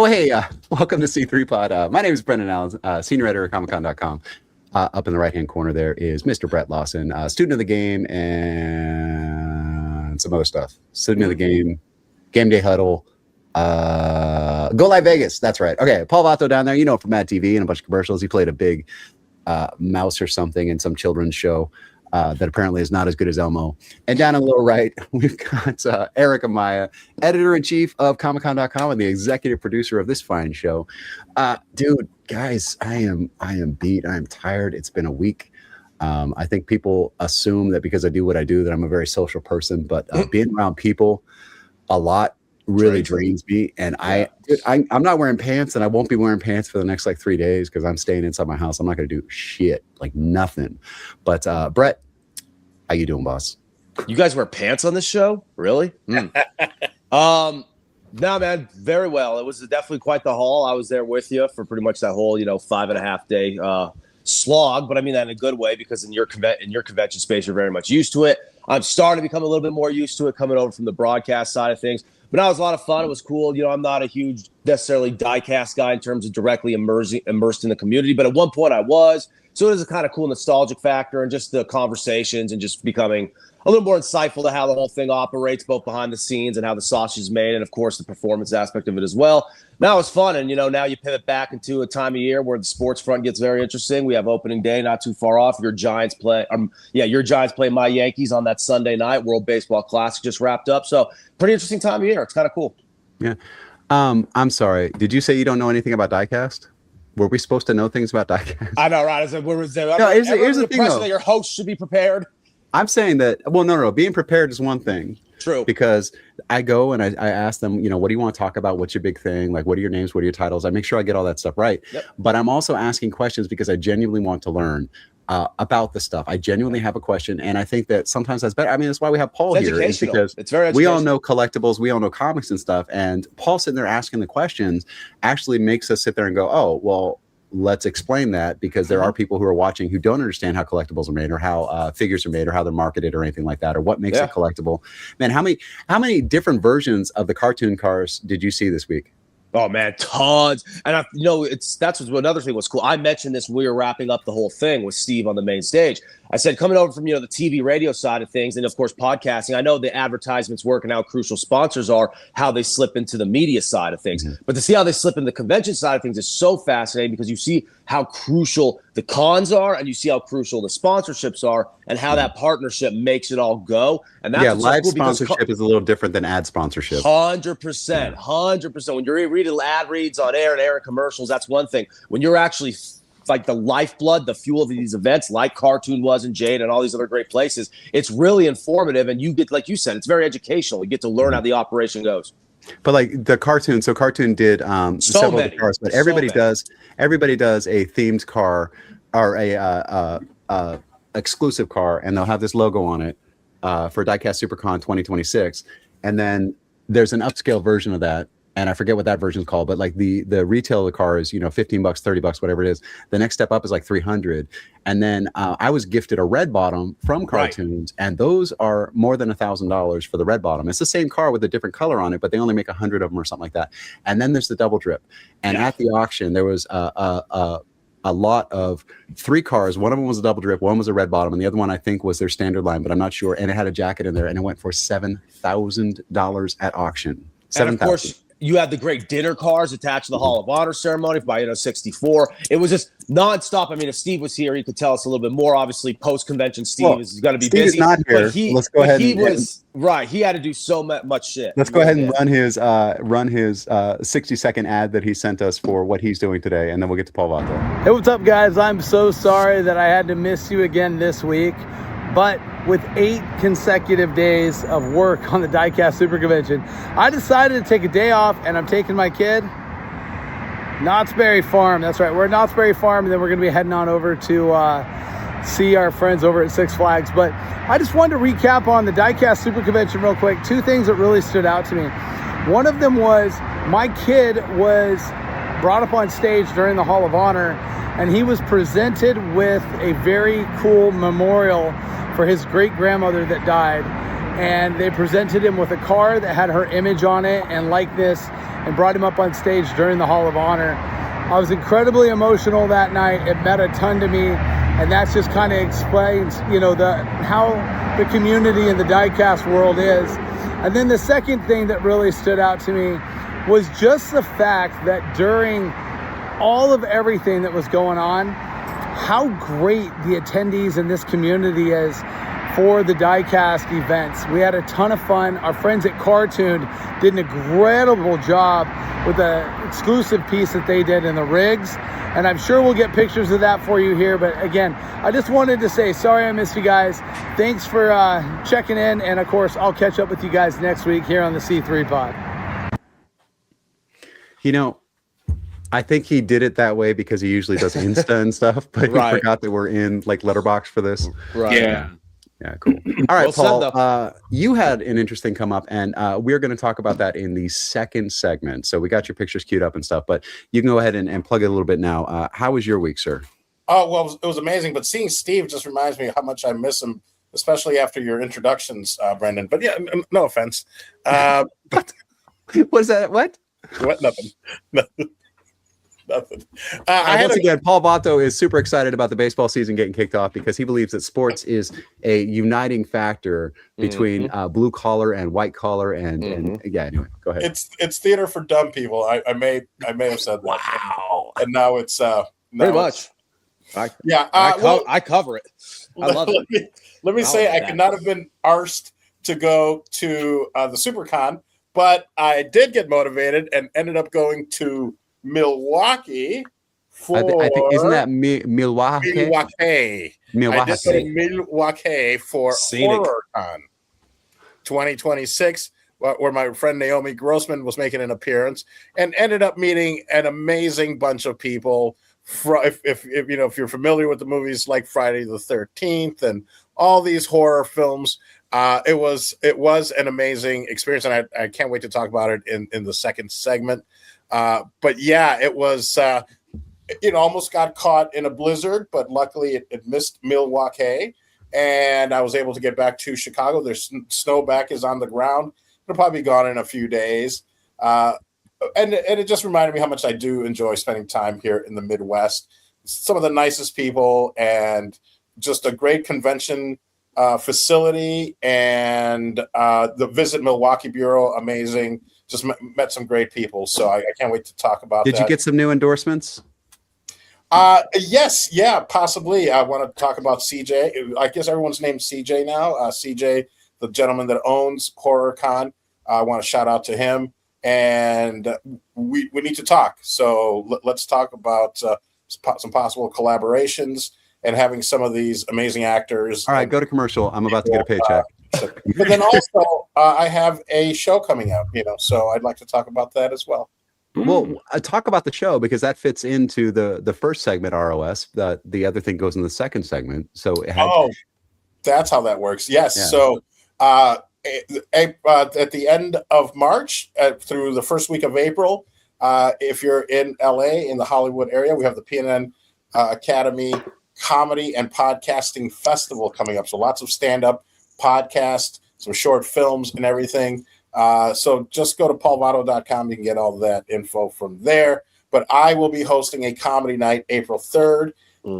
Oh, hey, welcome to C3 Pod. My name is Brendan Allen, senior editor at comiccon.com. Up in the right-hand corner there is Mr. Brett Lawson, student of the game and some other stuff. Student of the game, Gameday Huddle, Go Live Vegas. That's right. Okay, Paul Vato down there, you know, from MADtv and a bunch of commercials. He played a big mouse or something in some children's show that apparently is not as good as Elmo. And down in the lower right, we've got Erik Amaya, editor-in-chief of comiccon.com and the executive producer of this fine show. Dude, guys, I am beat. I am tired. It's been a week. I think people assume that because I do what I do that I'm a very social person, but being around people a lot really drains me. And I'm not wearing pants, and I won't be wearing pants for the next like 3 days because I'm staying inside my house. I'm not going to do shit, like nothing. But Brett, how you doing, boss? You guys wear pants on this show? Really? No, man, very well. It was definitely quite the haul. I was there with you for pretty much that whole, 5.5 day slog, but I mean that in a good way because in your convention space, you're very much used to it. I'm starting to become a little bit more used to it coming over from the broadcast side of things. But that was a lot of fun. It was cool. I'm not a huge necessarily diecast guy in terms of directly immersed in the community, but at one point I was. So it is a kind of cool nostalgic factor and just the conversations and just becoming a little more insightful to how the whole thing operates, both behind the scenes and how the sausage is made, and of course the performance aspect of it as well. Now it's fun, and now you pivot back into a time of year where the sports front gets very interesting. We have opening day not too far off. Your Giants play my Yankees on that Sunday night. World Baseball Classic just wrapped up, so pretty interesting time of year. It's kind of cool. Yeah, I'm sorry. Did you say you don't know anything about diecast? Were we supposed to know things about diecast? I know, right? Here's the thing, though. That your host should be prepared. I'm saying that, well, no. Being prepared is one thing. True. Because I go and I ask them, what do you want to talk about? What's your big thing? Like, what are your names? What are your titles? I make sure I get all that stuff right. Yep. But I'm also asking questions because I genuinely want to learn about the stuff. I genuinely have a question. And I think that sometimes that's better. I mean, that's why we have Paul here. Is because it's very we all know collectibles. We all know comics and stuff. And Paul sitting there asking the questions actually makes us sit there and go, oh, well, let's explain that, because there are people who are watching who don't understand how collectibles are made or how figures are made or how they're marketed or anything like that, or what makes it collectible. Man, how many different versions of the cartoon cars did you see this week? Oh man, tons. And that's another thing was cool. I mentioned this when we were wrapping up the whole thing with Steve on the main stage. I said, coming over from the TV radio side of things, and of course podcasting, I know the advertisements work and how crucial sponsors are, how they slip into the media side of things. But to see how they slip into the convention side of things is so fascinating, because you see how crucial the cons are and you see how crucial the sponsorships are and how that partnership makes it all go. And that's live so cool, sponsorship is a little different than ad sponsorship. 100%. When you're reading ad reads on air and air commercials, that's one thing. When you're actually like the lifeblood, the fuel of these events, like Cartoon was and Jade and all these other great places, it's really informative, and you get, like you said, it's very educational. You get to learn how the operation goes. But like the cartoon, so cartoon did several of the cars, but everybody does a themed car or a exclusive car, and they'll have this logo on it for DieCast Supercon 2026, and then there's an upscale version of that. And I forget what that version is called, but like the retail of the car is, $15, $30, whatever it is. The next step up is like $300. And then I was gifted a red bottom from Cartoons, and those are more than $1,000 for the red bottom. It's the same car with a different color on it, but they only make 100 of them or something like that. And then there's the double drip. And at the auction, there was a lot of 3 cars. One of them was a double drip, one was a red bottom, and the other one I think was their standard line, but I'm not sure. And it had a jacket in there, and it went for $7,000 at auction. $7,000. You had the great dinner cars attached to the Hall of Honor ceremony by 64. It was just nonstop. I mean, if Steve was here, he could tell us a little bit more. Obviously, post-convention, Steve is going to be busy. Steve is not here. Let's go ahead. He had to do so much shit. Let's go ahead and run his 60-second ad that he sent us for what he's doing today, and then we'll get to Paul Vato. Hey, what's up, guys? I'm so sorry that I had to miss you again this week, but with 8 consecutive days of work on the DieCast Super Convention, I decided to take a day off, and I'm taking my kid, Knott's Berry Farm. That's right, we're at Knott's Berry Farm, and then we're going to be heading on over to see our friends over at Six Flags. But I just wanted to recap on the DieCast Super Convention real quick. 2 things that really stood out to me. One of them was my kid was brought up on stage during the Hall of Honor, and he was presented with a very cool memorial for his great-grandmother that died. And they presented him with a car that had her image on it and likeness. and brought him up on stage during the Hall of Honor. I was incredibly emotional that night. It meant a ton to me, and that's just kind of explains, you know, how the community in the diecast world is. And then the second thing that really stood out to me was just the fact that during all of everything that was going on, how great the attendees in this community is for the diecast events. We had a ton of fun. Our friends at Cartoon did an incredible job with the exclusive piece that they did in the rigs, and I'm sure we'll get pictures of that for you here. But again, I just wanted to say sorry I missed you guys. Thanks for checking in, and of course I'll catch up with you guys next week here on the C3 Pod. You know, I think he did it that way because he usually does Insta and stuff, but he forgot that we're in like Letterboxd for this. Right. Yeah, cool. All right, Paul, you had an interesting come up, and we're going to talk about that in the second segment. So we got your pictures queued up and stuff, but you can go ahead and plug it a little bit now. How was your week, sir? Oh, well, it was amazing, but seeing Steve just reminds me of how much I miss him, especially after your introductions, Brendan. But yeah, no offense. What is that? What? Nothing. Nothing. Once again, Paul Vato is super excited about the baseball season getting kicked off because he believes that sports is a uniting factor between blue collar and white collar, and yeah. Anyway, go ahead. It's theater for dumb people. I may have said that. Wow. And now it's pretty much. I cover it. I love it. Let me say I could not have been arsed to go to the Supercon, but I did get motivated and ended up going to Milwaukee for I think isn't that Milwaukee? Milwaukee. I just go to Milwaukee for HorrorCon 2026, where my friend Naomi Grossman was making an appearance, and ended up meeting an amazing bunch of people. If you're familiar with the movies like Friday the 13th and all these horror films, it was an amazing experience, and I can't wait to talk about it in the second segment. But yeah, it was, almost got caught in a blizzard, but luckily it missed Milwaukee, and I was able to get back to Chicago. There's snowback is on the ground. It'll probably be gone in a few days. And it just reminded me how much I do enjoy spending time here in the Midwest. Some of the nicest people, and just a great convention facility, and the Visit Milwaukee Bureau, amazing. Just met some great people, so I can't wait to talk about that. Did you get some new endorsements? Yes, yeah, possibly. I want to talk about CJ. I guess everyone's named CJ now. CJ, the gentleman that owns HorrorCon. I want to shout out to him, and we need to talk. So let's talk about some possible collaborations and having some of these amazing actors. All right, go to commercial. I'm about to get a paycheck. But then also, I have a show coming out, so I'd like to talk about that as well. Well, talk about the show, because that fits into the first segment, ROS. The other thing goes in the second segment. So that's how that works. Yes. Yeah. So at the end of March through the first week of April, if you're in LA, in the Hollywood area, we have the PNN Academy Comedy and Podcasting Festival coming up. So lots of stand-up, podcast, some short films and everything. So just go to paulvato.com. You can get all of that info from there. But I will be hosting a comedy night April 3rd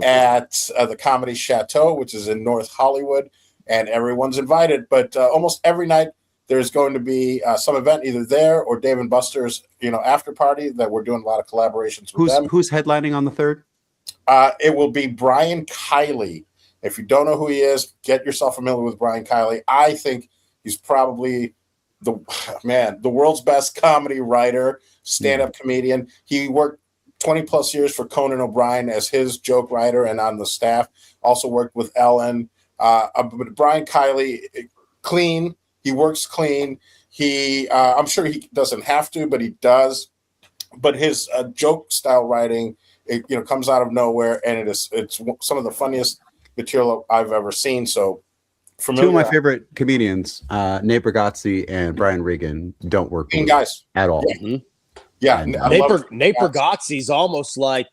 at the Comedy Chateau, which is in North Hollywood, and everyone's invited. But almost every night there's going to be some event either there or Dave and Buster's, after party that we're doing a lot of collaborations with them. Who's headlining on the 3rd? It will be Brian Kiley. If you don't know who he is, get yourself familiar with Brian Kiley. I think he's probably the world's best comedy writer, stand-up comedian. He worked 20 plus years for Conan O'Brien as his joke writer and on the staff. Also worked with Ellen. But Brian Kiley, clean. He works clean. I'm sure he doesn't have to, but he does. But his joke style writing, it comes out of nowhere, and it's some of the funniest material I've ever seen. So familiar. Two of my favorite comedians, Nate Bargatze and Brian Regan, don't work with guys at all. Yeah. Nate Bargatze's almost like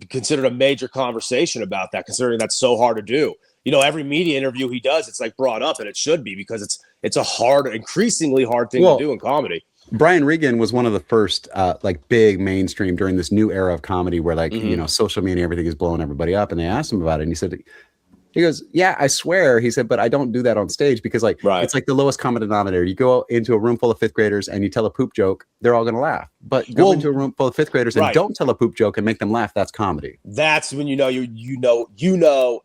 considered a major conversation about that, considering that's so hard to do. Every media interview he does, it's like brought up, and it should be, because it's a hard, increasingly hard thing to do in comedy. Brian Regan was one of the first like big mainstream during this new era of comedy where like social media, everything is blowing everybody up. And they asked him about it, and he goes, yeah, I swear. He said, but I don't do that on stage because like it's like the lowest common denominator. You go into a room full of fifth graders and you tell a poop joke, they're all going to laugh. But go into a room full of fifth graders and don't tell a poop joke and make them laugh. That's comedy. That's when you know,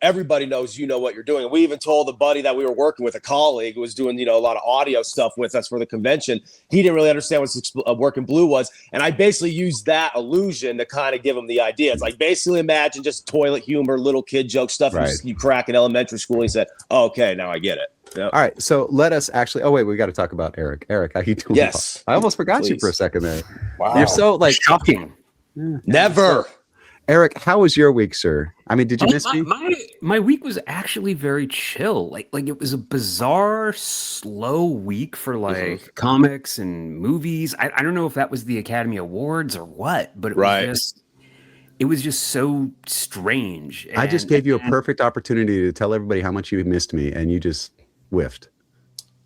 everybody knows what you're doing. And we even told a buddy that we were working with, a colleague who was doing, a lot of audio stuff with us for the convention. He didn't really understand what Working Blue was. And I basically used that illusion to kind of give him the idea. It's like, basically imagine just toilet humor, little kid joke stuff you crack in elementary school. He said, oh, okay, now I get it. Yep. All right, so let us actually. Oh wait, we got to talk about Erik. Erik, how you doing? Yes, I almost forgot you for a second there. Wow, you're so like shocking. Never. Erik, how was your week, sir? I mean, did you miss me? My week was actually very chill. Like it was a bizarre, slow week for like comics and movies. I don't know if that was the Academy Awards or what, but it was just so strange. I just gave you a perfect opportunity to tell everybody how much you missed me, and you just whiffed.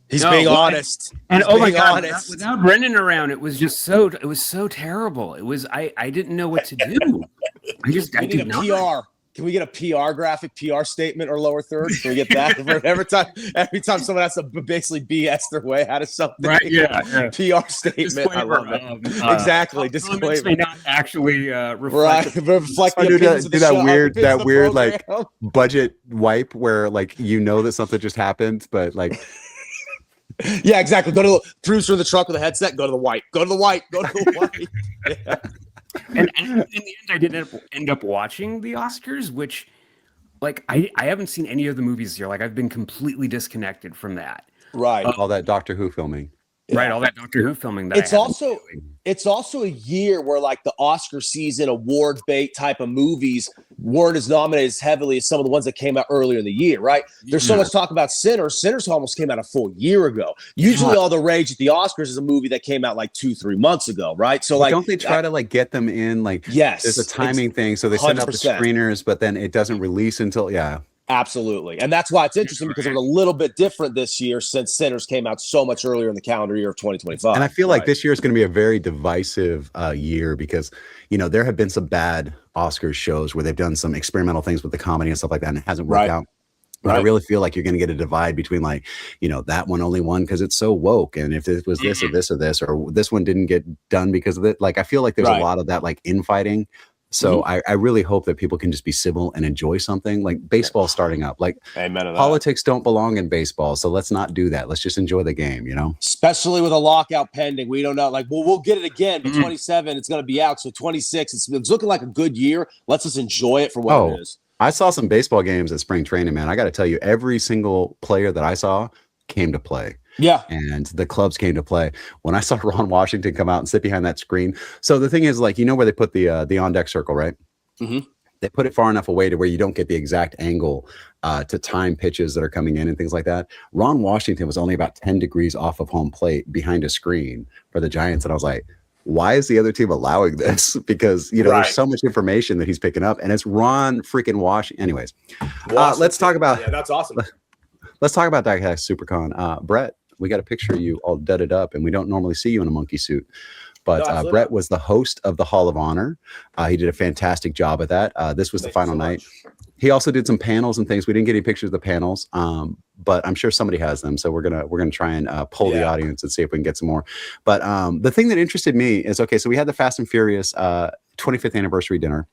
He's being honest. And oh my God, without Brendan around, it was so terrible. It was, I didn't know what to do. I need a PR. Can we get a PR graphic, PR statement, or lower third? Can we get that every time someone has to basically BS their way out of something? Right? Yeah. PR statement. I love it. Exactly. Disclaimer. May not actually reflect that weird like budget wipe where like that something just happened, but like. Yeah, exactly. Go to the producer in the truck with a headset. Go to the white. Go to the white. Go to the white. Yeah. And in the end, I didn't end up watching the Oscars, which, like, I haven't seen any of the movies this year. Like, I've been completely disconnected from that. Right. All that Doctor Who filming. Right, all that Doctor Who filming. It's also a year where like the Oscar season award bait type of movies weren't as nominated as heavily as some of the ones that came out earlier in the year. Right? There's so much talk about Sinners. Sinners almost came out a full year ago. Usually, all the rage at the Oscars is a movie that came out like 2-3 months ago. Right? So like, don't they try to like get them in? Like, there's a timing thing, so they send out the screeners, but then it doesn't release until Absolutely. And that's why it's interesting because it was a little bit different this year since Sinners came out so much earlier in the calendar year of 2025. And I feel like this year is going to be a very divisive year because, there have been some bad Oscars shows where they've done some experimental things with the comedy and stuff like that, and it hasn't worked out. But I really feel like you're going to get a divide between like, that one only won because it's so woke. And if it was this or this or this, or this one didn't get done because of it. Like, I feel like there's a lot of that like infighting. So I really hope that people can just be civil and enjoy something. Like baseball starting up. Like politics don't belong in baseball, so let's not do that. Let's just enjoy the game, Especially with a lockout pending. We don't know. Like, we'll get it again, but 27, it's going to be out. So 26, it's looking like a good year. Let's just enjoy it for what it is. I saw some baseball games at spring training, man. I got to tell you, every single player that I saw came to play. Yeah. And the clubs came to play. When I saw Ron Washington come out and sit behind that screen. So the thing is, like, where they put the on deck circle, right? Mm-hmm. They put it far enough away to where you don't get the exact angle to time pitches that are coming in and things like that. Ron Washington was only about 10 degrees off of home plate behind a screen for the Giants. And I was like, why is the other team allowing this? Because, there's so much information that he's picking up, and it's Ron freaking Washington. Anyways, let's talk about. Yeah, that's awesome. Let's talk about DieCast Supercon. Brett, we got a picture of you all dudded up, and we don't normally see you in a monkey suit. But Brett was the host of the Hall of Honor. He did a fantastic job at that. This was the final night. He also did some panels and things. We didn't get any pictures of the panels, but I'm sure somebody has them. So we're gonna try and poll the audience and see if we can get some more. But the thing that interested me is, so we had the Fast and Furious 25th anniversary dinner.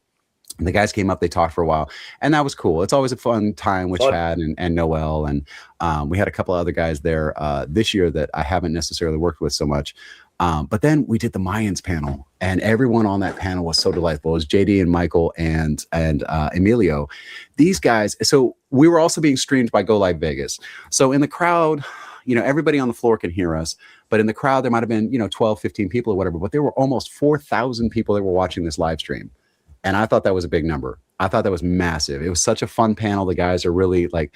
And the guys came up, they talked for a while, and that was cool. It's always a fun time with Chad and Noel. And we had a couple of other guys there this year that I haven't necessarily worked with so much. But then we did the Mayans panel, and everyone on that panel was so delightful. It was JD and Michael and Emilio. These guys, so we were also being streamed by Go Live Vegas. So in the crowd, everybody on the floor can hear us, but in the crowd, there might have been, 12, 15 people or whatever, but there were almost 4,000 people that were watching this live stream. And I thought that was a big number. I thought that was massive. It was such a fun panel. The guys are really like,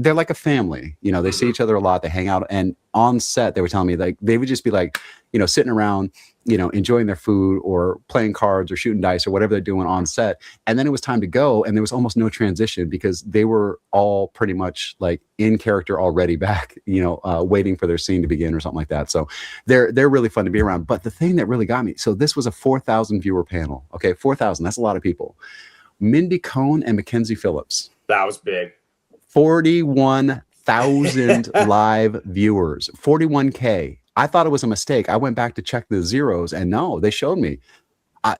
they're like a family. You know, they see each other a lot. They hang out, and on set, they were telling me like they would just be like, you know, sitting around, you know, enjoying their food or playing cards or shooting dice or whatever they're doing on set. And then it was time to go, and there was almost no transition because they were all pretty much like in character already back, you know, waiting for their scene to begin or something like that. So they're really fun to be around. But the thing that really got me, so this was a 4,000 viewer panel. Okay, 4,000. That's a lot of people. Mindy Cohn and Mackenzie Phillips. That was big. 41,000 live viewers. 41K. I thought it was a mistake. I went back to check the zeros, and no, they showed me.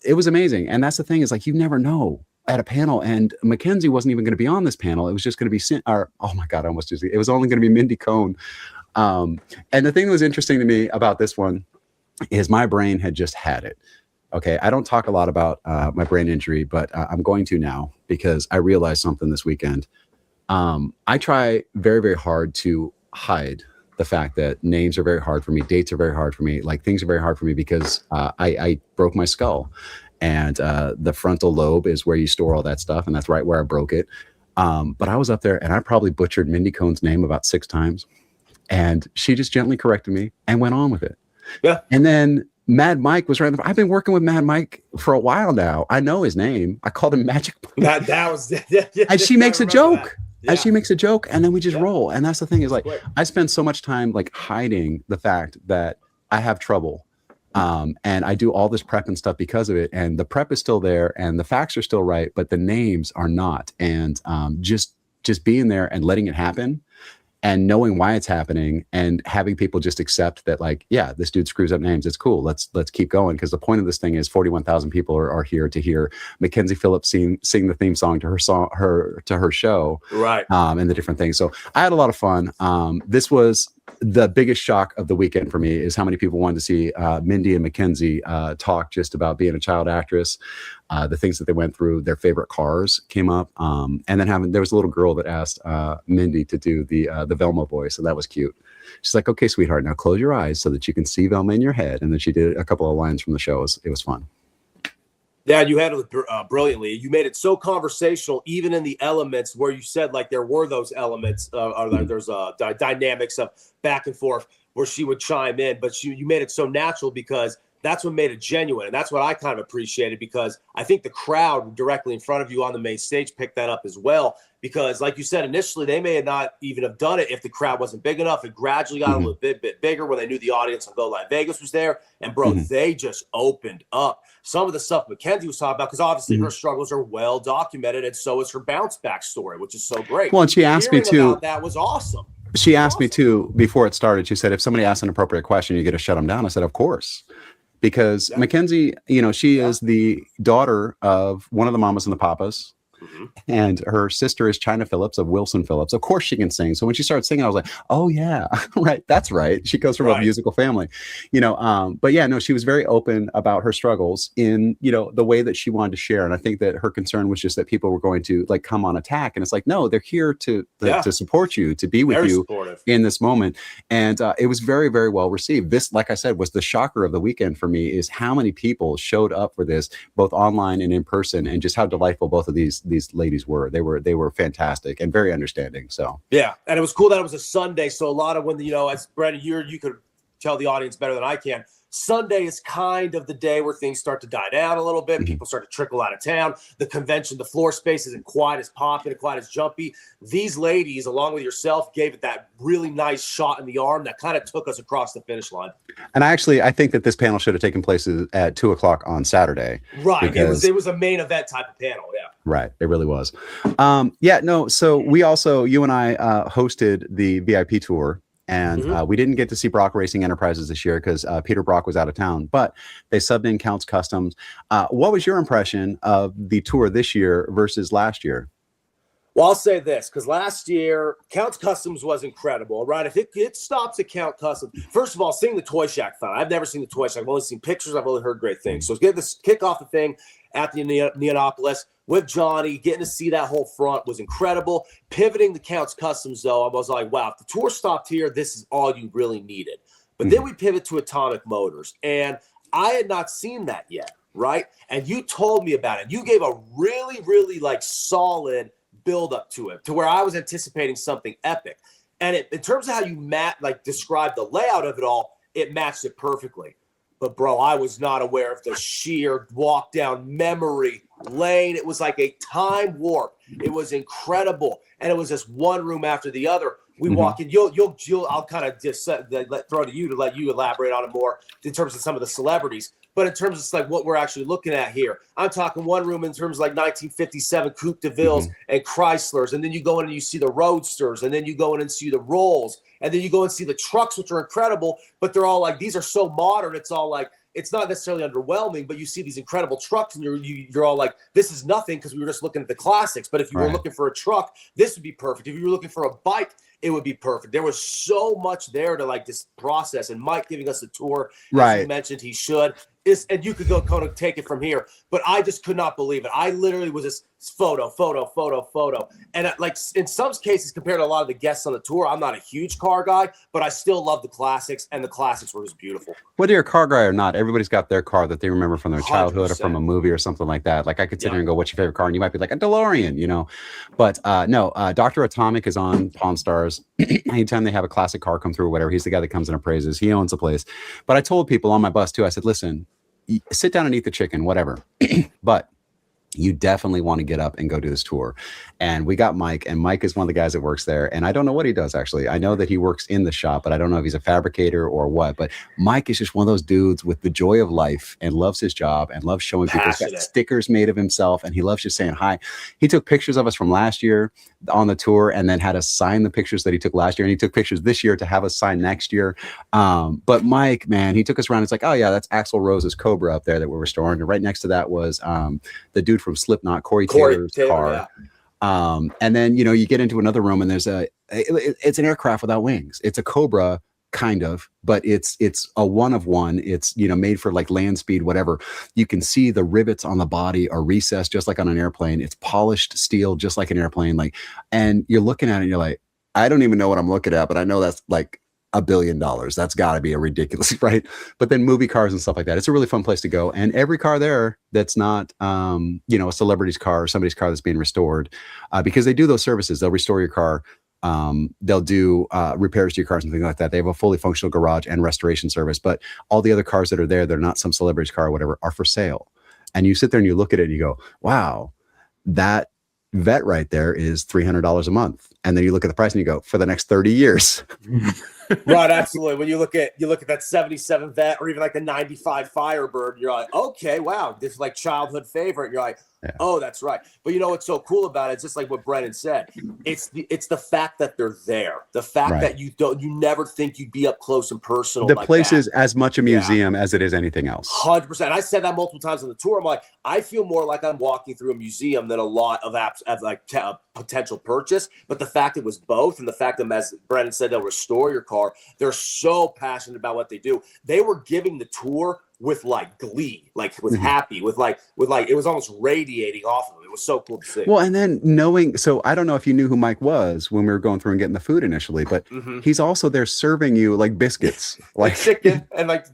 It was amazing. And that's the thing is like, you never know at a panel. And Mackenzie wasn't even going to be on this panel. It was just going to be, oh my God, I almost just, it was only going to be Mindy Cohn. And the thing that was interesting to me about this one is my brain had just had it. Okay. I don't talk a lot about my brain injury, but I'm going to now because I realized something this weekend. I try very, very hard to hide the fact that names are very hard for me. Dates are very hard for me. Like things are very hard for me because I broke my skull, and the frontal lobe is where you store all that stuff. And that's right where I broke it. But I was up there and I probably butchered Mindy Cohn's name about 6 times, and she just gently corrected me and went on with it. Yeah. And then Mad Mike was right. I've been working with Mad Mike for a while now. I know his name. I called him Magic Mike. That was, and she makes a joke. That. And she makes a joke, and then we just roll. And that's the thing is like, I spend so much time like hiding the fact that I have trouble. And I do all this prep and stuff because of it. And the prep is still there and the facts are still right, but the names are not. And just being there and letting it happen and knowing why it's happening and having people just accept that, like, yeah, this dude screws up names. It's cool. Let's keep going. Because the point of this thing is 41,000 people are here to hear Mackenzie Phillips sing the theme song to her show. Right. And the different things. So I had a lot of fun. This was the biggest shock of the weekend for me is how many people wanted to see Mindy and Mackenzie talk just about being a child actress, the things that they went through, their favorite cars came up. And then there was a little girl that asked Mindy to do the Velma voice. And that was cute. She's like, okay, sweetheart, now close your eyes so that you can see Velma in your head. And then she did a couple of lines from the show. It was fun. Yeah, you handled it brilliantly. You made it so conversational, even in the elements where you said like there were those elements, there's dynamics of back and forth where she would chime in, but you made it so natural because that's what made it genuine. And that's what I kind of appreciated because I think the crowd directly in front of you on the main stage picked that up as well. Because like you said, initially, they may not even have done it if the crowd wasn't big enough. It gradually got a little bit bigger when they knew the audience on Go Live Vegas was there. And bro, they just opened up. Some of the stuff Mackenzie was talking about, because obviously her struggles are well documented, and so is her bounce back story, which is so great. Well, and she asked me too. That was awesome. She asked me too before it started. She said, if somebody asks an appropriate question, you get to shut them down. I said, of course. Because Mackenzie, you know, she is the daughter of one of the mamas and the papas. And her sister is China Phillips of Wilson Phillips. Of course she can sing. So when she started singing, I was like, oh yeah, right. That's right. She comes from a musical family, you know, but yeah, no, she was very open about her struggles in, you know, the way that she wanted to share. And I think that her concern was just that people were going to like come on attack. And it's like, no, they're here to support you, to be with very you supportive in this moment. And it was very, very well received. This, like I said, was the shocker of the weekend for me is how many people showed up for this, both online and in person, and just how delightful both of these ladies were. They were fantastic and very understanding. So yeah, and it was cool that it was a Sunday. So a lot of when as Brandon, you could tell the audience better than I can. Sunday is kind of the day where things start to die down a little bit. People start to trickle out of town. The convention, the floor space isn't quite as popping, quite as jumpy. These ladies, along with yourself, gave it that really nice shot in the arm that kind of took us across the finish line. And I think that this panel should have taken place at 2:00 on Saturday. Right. It was a main event type of panel. Yeah. Right. It really was. So we also, you and I hosted the VIP tour. And we didn't get to see Brock Racing Enterprises this year because Peter Brock was out of town, but they subbed in Counts Customs. What was your impression of the tour this year versus last year? Well, I'll say this, because last year, Counts Customs was incredible, right? If it stops at Count Customs, first of all, seeing the Toy Shack file. I've never seen the Toy Shack. I've only seen pictures. I've only heard great things. So get this kick off the thing at the Neonopolis with Johnny, getting to see that whole front was incredible. Pivoting the Counts Customs, though, I was like, wow, if the tour stopped here, this is all you really needed. But then we pivot to Atomic Motors, and I had not seen that yet, right? And you told me about it. You gave a really, really solid build up to it, to where I was anticipating something epic. And in terms of how you describe the layout of it all, it matched it perfectly. But bro, I was not aware of the sheer walk down memory lane. It was like a time warp. It was incredible, and it was just one room after the other. We walk in. I'll kind of just throw to you to let you elaborate on it more in terms of some of the celebrities. But in terms of like what we're actually looking at here, I'm talking one room in terms of like 1957 Coupe de Villes and Chryslers, and then you go in and you see the Roadsters, and then you go in and see the Rolls, and then you go and see the trucks, which are incredible, but they're all like, these are so modern. It's all like, it's not necessarily underwhelming, but you see these incredible trucks and you're all like, this is nothing because we were just looking at the classics. But if you were looking for a truck, this would be perfect. If you were looking for a bike, it would be perfect. There was so much there to like this process, and Mike giving us a tour, as you mentioned he should. And you could go kind of take it from here, but I just could not believe it. I literally was just photo. And like in some cases, compared to a lot of the guests on the tour, I'm not a huge car guy, but I still love the classics, and the classics were just beautiful. Whether you're a car guy or not, everybody's got their car that they remember from their childhood 100%. Or from a movie or something like that. Like I could sit here and go, what's your favorite car? And you might be like a DeLorean, you know, but no, Dr. Atomic is on Pawn Stars. Anytime they have a classic car come through or whatever, he's the guy that comes and appraises. He owns the place. But I told people on my bus too, I said, listen, sit down and eat the chicken, whatever. But you definitely want to get up and go do this tour. And we got Mike, and Mike is one of the guys that works there. And I don't know what he does, actually. I know that he works in the shop, but I don't know if he's a fabricator or what. But Mike is just one of those dudes with the joy of life and loves his job and loves showing people. He's got stickers made of himself, and he loves just saying hi. He took pictures of us from last year on the tour and then had us sign the pictures that he took last year. And he took pictures this year to have us sign next year. But Mike, man, he took us around. It's like, oh, yeah, that's Axl Rose's Cobra up there that we're restoring. And right next to that was the dude from Slipknot, Corey Taylor's car. And then, you know, you get into another room and there's it's an aircraft without wings. It's a Cobra kind of, but it's a one of one. It's, you know, made for like land speed, whatever. You can see the rivets on the body are recessed just like on an airplane. It's polished steel, just like an airplane. Like, and you're looking at it and you're like, I don't even know what I'm looking at, but I know that's like $1 billion. That's got to be a ridiculous, right? But then movie cars and stuff like that. It's a really fun place to go. And every car there that's not, you know, a celebrity's car or somebody's car that's being restored, because they do those services. They'll restore your car. They'll do repairs to your cars and things like that. They have a fully functional garage and restoration service. But all the other cars that are there, they're not some celebrity's car or whatever, are for sale. And you sit there and you look at it and you go, wow, that vet right there is $300 a month. And then you look at the price and you go, for the next 30 years. Right, absolutely. When you look at that 77 vet or even like the 95 Firebird, you're like, okay, wow, this is like childhood favorite. You're like, oh, that's right. But you know what's so cool about it? It's just like what Brennan said. It's the fact that they're there. The fact that you never think you'd be up close and personal. The place is as much a museum as it is anything else. 100%. I said that multiple times on the tour. I'm like, I feel more like I'm walking through a museum than a lot of apps as like potential purchase. But the fact it was both, and the fact that, as Brennan said, they'll restore your car. They're so passionate about what they do. They were giving the tour with like glee, like with happy, with like it was almost radiating off of them. It was so cool to see. Well, and then knowing, so I don't know if you knew who Mike was when we were going through and getting the food initially, but he's also there serving you like biscuits, like chicken, and like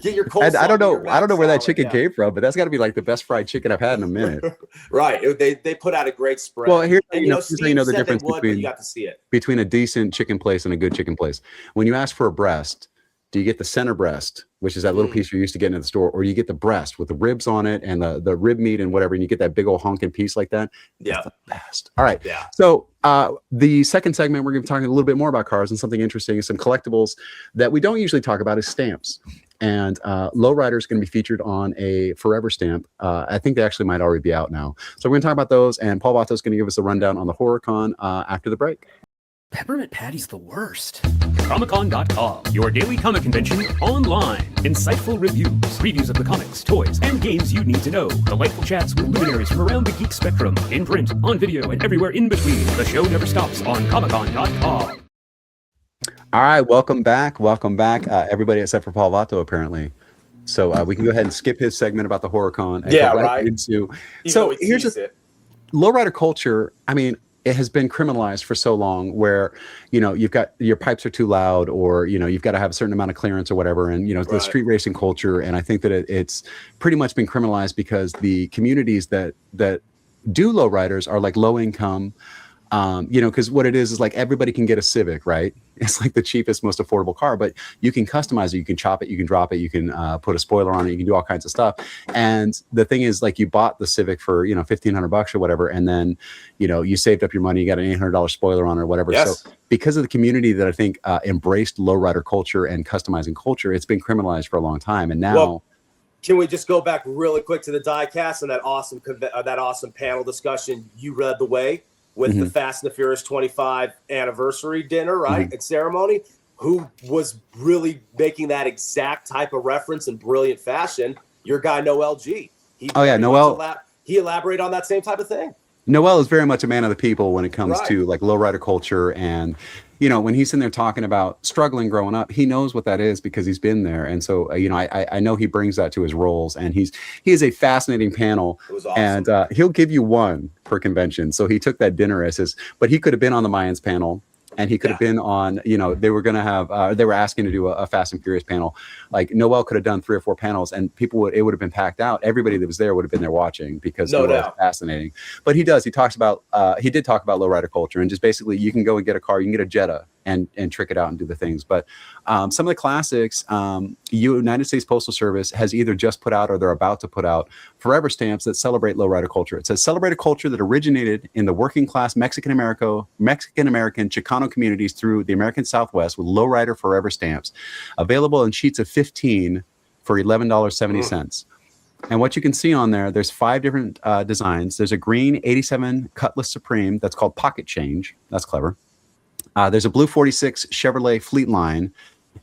get your coleslaw. I don't know where that chicken came from, but that's got to be like the best fried chicken I've had in a minute. Right. They put out a great spread. Well, here's and, you know the difference between you got to see it. Between a decent chicken place and a good chicken place. When you ask for a breast, do you get the center breast, which is that little piece you're used to getting at the store, or you get the breast with the ribs on it and the rib meat and whatever, and you get that big old honking piece like that? Yeah. That's the best. All right. Yeah. So the second segment, we're going to be talking a little bit more about cars and something interesting, some collectibles that we don't usually talk about is stamps. And Lowrider is going to be featured on a Forever stamp. I think they actually might already be out now. So we're going to talk about those, and Paul Vato is going to give us a rundown on the HorrorCon after the break. Peppermint Patty's the worst. Comic-Con.com, your daily comic convention online. Insightful reviews, previews of the comics, toys, and games you need to know. Delightful chats with luminaries from around the geek spectrum. In print, on video, and everywhere in between. The show never stops on Comic-Con.com. All right, welcome back. Everybody except for Paul Vato, apparently. So we can go ahead and skip his segment about the HorrorCon. So here's lowrider culture. I mean, it has been criminalized for so long where, you know, you've got your pipes are too loud, or, you know, you've got to have a certain amount of clearance or whatever. And, you know, the street racing culture. And I think that it's pretty much been criminalized because the communities that do lowriders are like low income. Because what it is like everybody can get a Civic, right? It's like the cheapest, most affordable car, but you can customize it, you can chop it, you can drop it, you can put a spoiler on it, you can do all kinds of stuff. And the thing is, like, you bought the Civic for $1,500 or whatever, and then you saved up your money, you got an $800 spoiler on it or whatever. Yes. So because of the community that I think embraced lowrider culture and customizing culture, it's been criminalized for a long time, and now. Well, can we just go back really quick to the DieCast and that awesome panel discussion? You led the way with the Fast and the Furious 25 anniversary dinner, right? And ceremony. Who was really making that exact type of reference in brilliant fashion? Your guy, Noel G. Noel. He elaborated on that same type of thing. Noel is very much a man of the people when it comes to like lowrider culture, and when he's in there talking about struggling growing up, he knows what that is because he's been there, and so I know he brings that to his roles, and he is a fascinating panel. It was awesome. And he'll give you one per convention, so he took that dinner as his, but he could have been on the Mayans panel. And he could have been on, they were going to have, they were asking to do a Fast and Furious panel. Like Noel could have done 3 or 4 panels, and it would have been packed out. Everybody that was there would have been there watching because it was fascinating. But he did talk about lowrider culture, and just basically you can go and get a car, you can get a Jetta and trick it out and do the things. But some of the classics, United States Postal Service has either just put out or they're about to put out forever stamps that celebrate lowrider culture. It says celebrate a culture that originated in the working class Mexican American Chicano communities through the American Southwest with lowrider forever stamps, available in sheets of 15 for $11.70. And what you can see on there's 5 different designs. There's a green 87 Cutlass Supreme that's called Pocket Change. That's clever. There's a blue 46 Chevrolet Fleet Line,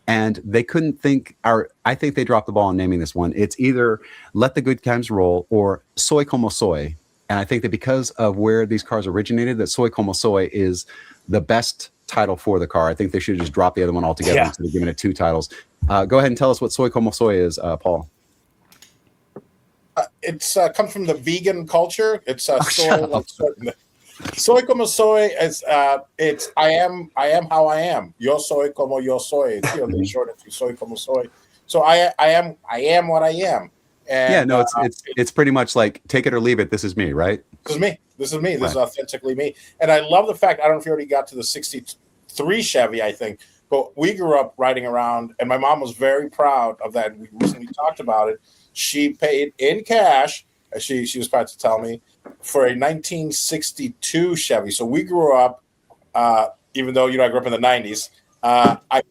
and they couldn't think, I think they dropped the ball in naming this one. It's either Let the Good Times Roll or Soy Como Soy. And I think that because of where these cars originated, that Soy Como Soy is the best title for the car. I think they should have just dropped the other one altogether instead of giving it 2 titles. Go ahead and tell us what Soy Como Soy is, Paul. It's comes from the vegan culture. It's soy como soy is it's I am how I am. Yo soy como yo soy. They short it to soy como soy. So I am what I am. And, it's pretty much like take it or leave it. This is me, right? This is me. This is authentically me. And I love the fact, I don't know if you already got to the 63 Chevy, I think, but we grew up riding around, and my mom was very proud of that. We recently talked about it. She paid in cash, she was proud to tell me, for a 1962 Chevy. So we grew up, even though I grew up in the 90s,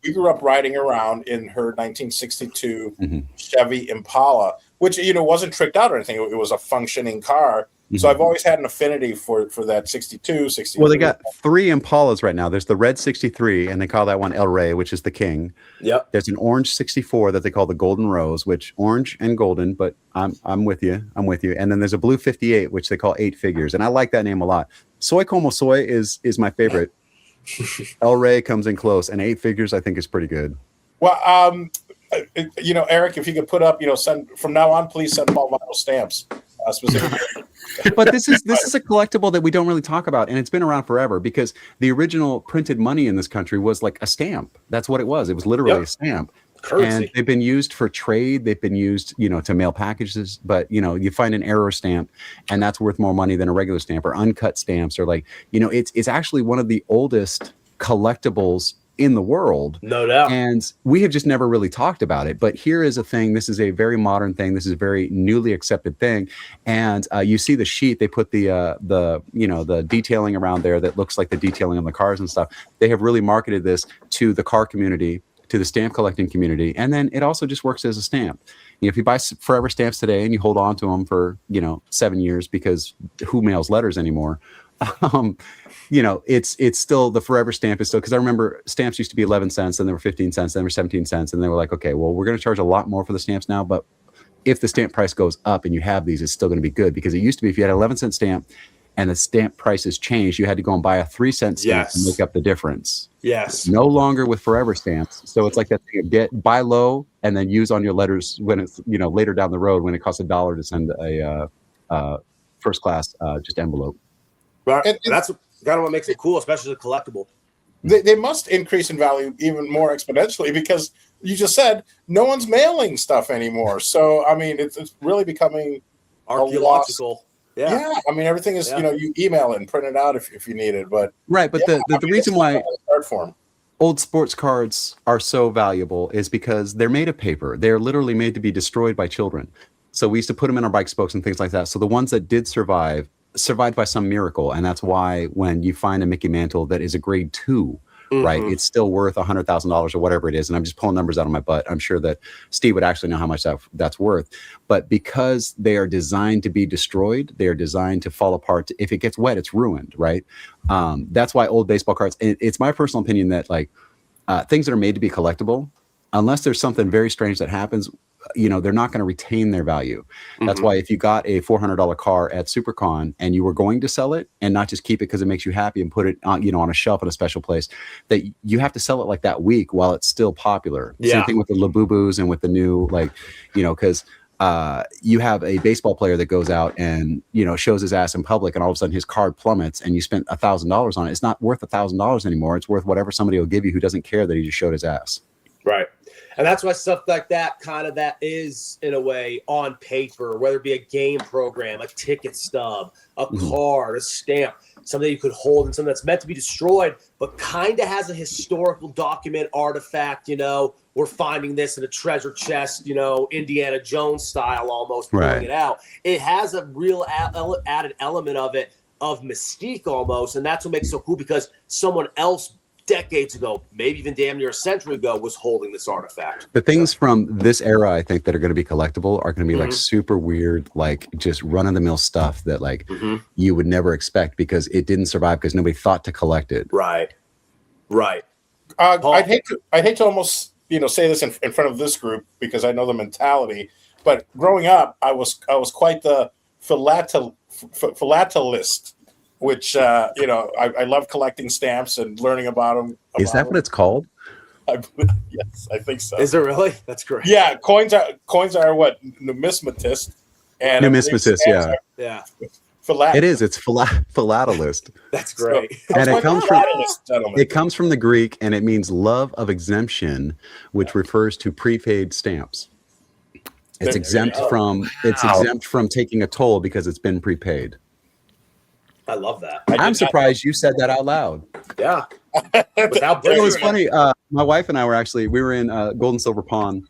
we grew up riding around in her 1962 Chevy Impala, which wasn't tricked out or anything. It was a functioning car. So I've always had an affinity for that 62, 63. Well, they got 3 Impalas right now. There's the red 63, and they call that one El Rey, which is the king. Yep. There's an orange 64 that they call the Golden Rose, which orange and golden, but I'm with you. And then there's a blue 58, which they call 8 Figures, and I like that name a lot. Soy Como Soy is my favorite. El Rey comes in close, and 8 Figures I think is pretty good. Well, Erik, if you could put up, send from now on, please send Paul Vato stamps. Specifically. But this is a collectible that we don't really talk about, and it's been around forever because the original printed money in this country was like a stamp. That's what it was. It was literally a stamp. Currency. And they've been used for trade. They've been used, to mail packages. But you find an error stamp, and that's worth more money than a regular stamp, or uncut stamps, or it's actually one of the oldest collectibles in the world. No doubt. And we have just never really talked about it. But here is a thing. This is a very modern thing. This is a very newly accepted thing. And you see the sheet, they put the detailing around there that looks like the detailing on the cars and stuff. They have really marketed this to the car community, to the stamp collecting community. And then it also just works as a stamp. If you buy forever stamps today and you hold on to them for, 7 years, because who mails letters anymore? It's still, the forever stamp is still, because I remember stamps used to be 11 cents, and they were 15 cents, then they were 17 cents, and they were like, okay, well, we're going to charge a lot more for the stamps now, but if the stamp price goes up and you have these, it's still going to be good, because it used to be if you had an 11-cent stamp and the stamp prices changed, you had to go and buy a 3-cent stamp to make up the difference. Yes. No longer with forever stamps. So it's like that thing of buy low and then use on your letters when it's, later down the road when it costs $1 to send a first class just envelope. Right. That's kind of what makes it cool, especially the collectible. They must increase in value even more exponentially, because you just said no one's mailing stuff anymore. So, I mean, it's really becoming archaeological. Yeah, I mean everything is you email it and print it out if you need it, but right. But the reason why art form. Old sports cards are so valuable is because they're made of paper. They're literally made to be destroyed by children. So we used to put them in our bike spokes and things like that. So the ones that did survived by some miracle, and that's why when you find a Mickey Mantle that is a grade 2. Right, it's still worth $100,000 or whatever it is, and I'm just pulling numbers out of my butt. I'm sure that Steve would actually know how much that's worth, but because they are designed to be destroyed, they are designed to fall apart. If it gets wet, it's ruined. Right, that's why old baseball cards. It's my personal opinion that like things that are made to be collectible, unless there's something very strange that happens, they're not going to retain their value. That's why if you got a $400 car at Supercon and you were going to sell it and not just keep it because it makes you happy and put it on, on a shelf in a special place, that you have to sell it like that week while it's still popular. Same thing with the Labubus and with the new, because you have a baseball player that goes out and, shows his ass in public and all of a sudden his card plummets and you spent $1,000 on it. It's not worth $1,000 anymore. It's worth whatever somebody will give you who doesn't care that he just showed his ass. Right. And that's why stuff like that that is, in a way, on paper, whether it be a game program, a ticket stub, a card, a stamp, something you could hold and something that's meant to be destroyed, but kind of has a historical document artifact, we're finding this in a treasure chest, Indiana Jones style almost, pulling it out. It has a real added element of it, of mystique almost, and that's what makes it so cool because someone else decades ago, maybe even damn near a century ago, was holding this artifact. The things from this era, I think, that are going to be collectible are going to be like super weird, like just run-of-the-mill stuff that like you would never expect because it didn't survive because nobody thought to collect it. Right. I'd hate to almost say this in front of this group because I know the mentality, but growing up, I was quite the philatelist. Which I love collecting stamps and learning about them. Is that what it's called? Yes, I think so. Is it really? That's great. Yeah, coins are what numismatist and numismatist. Yeah. It is. It's philatelist. That's great. So, and it comes from the Greek and it means love of exemption, which refers to prepaid stamps. It's exempt from taking a toll because it's been prepaid. I love that. I'm surprised you said that out loud. Yeah. It was funny. My wife and I we were in Gold and Silver Pond,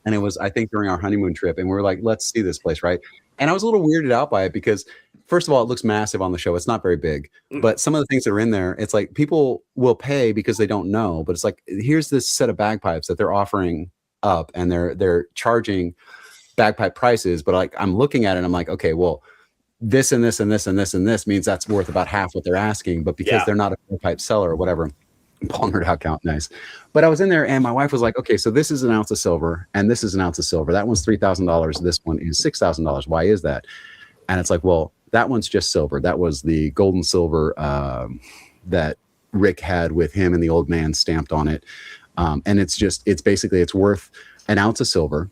and it was, I think, during our honeymoon trip, and we were like, let's see this place, right? And I was a little weirded out by it because, first of all, it looks massive on the show. It's not very big, but some of the things that are in there, it's like people will pay because they don't know, but it's like, here's this set of bagpipes that they're offering up, and they're charging bagpipe prices, but like I'm looking at it and I'm like, okay, well, this and this and this and this and this means that's worth about half what they're asking, but because they're not a bagpipe seller or whatever, Paul nerd out count, nice. But I was in there and my wife was like, okay, so this is an ounce of silver and this is an ounce of silver. That one's $3,000. This one is $6,000. Why is that? And it's like, well, that one's just silver. That was the gold and silver that Rick had with him and the old man stamped on it. And it's worth an ounce of silver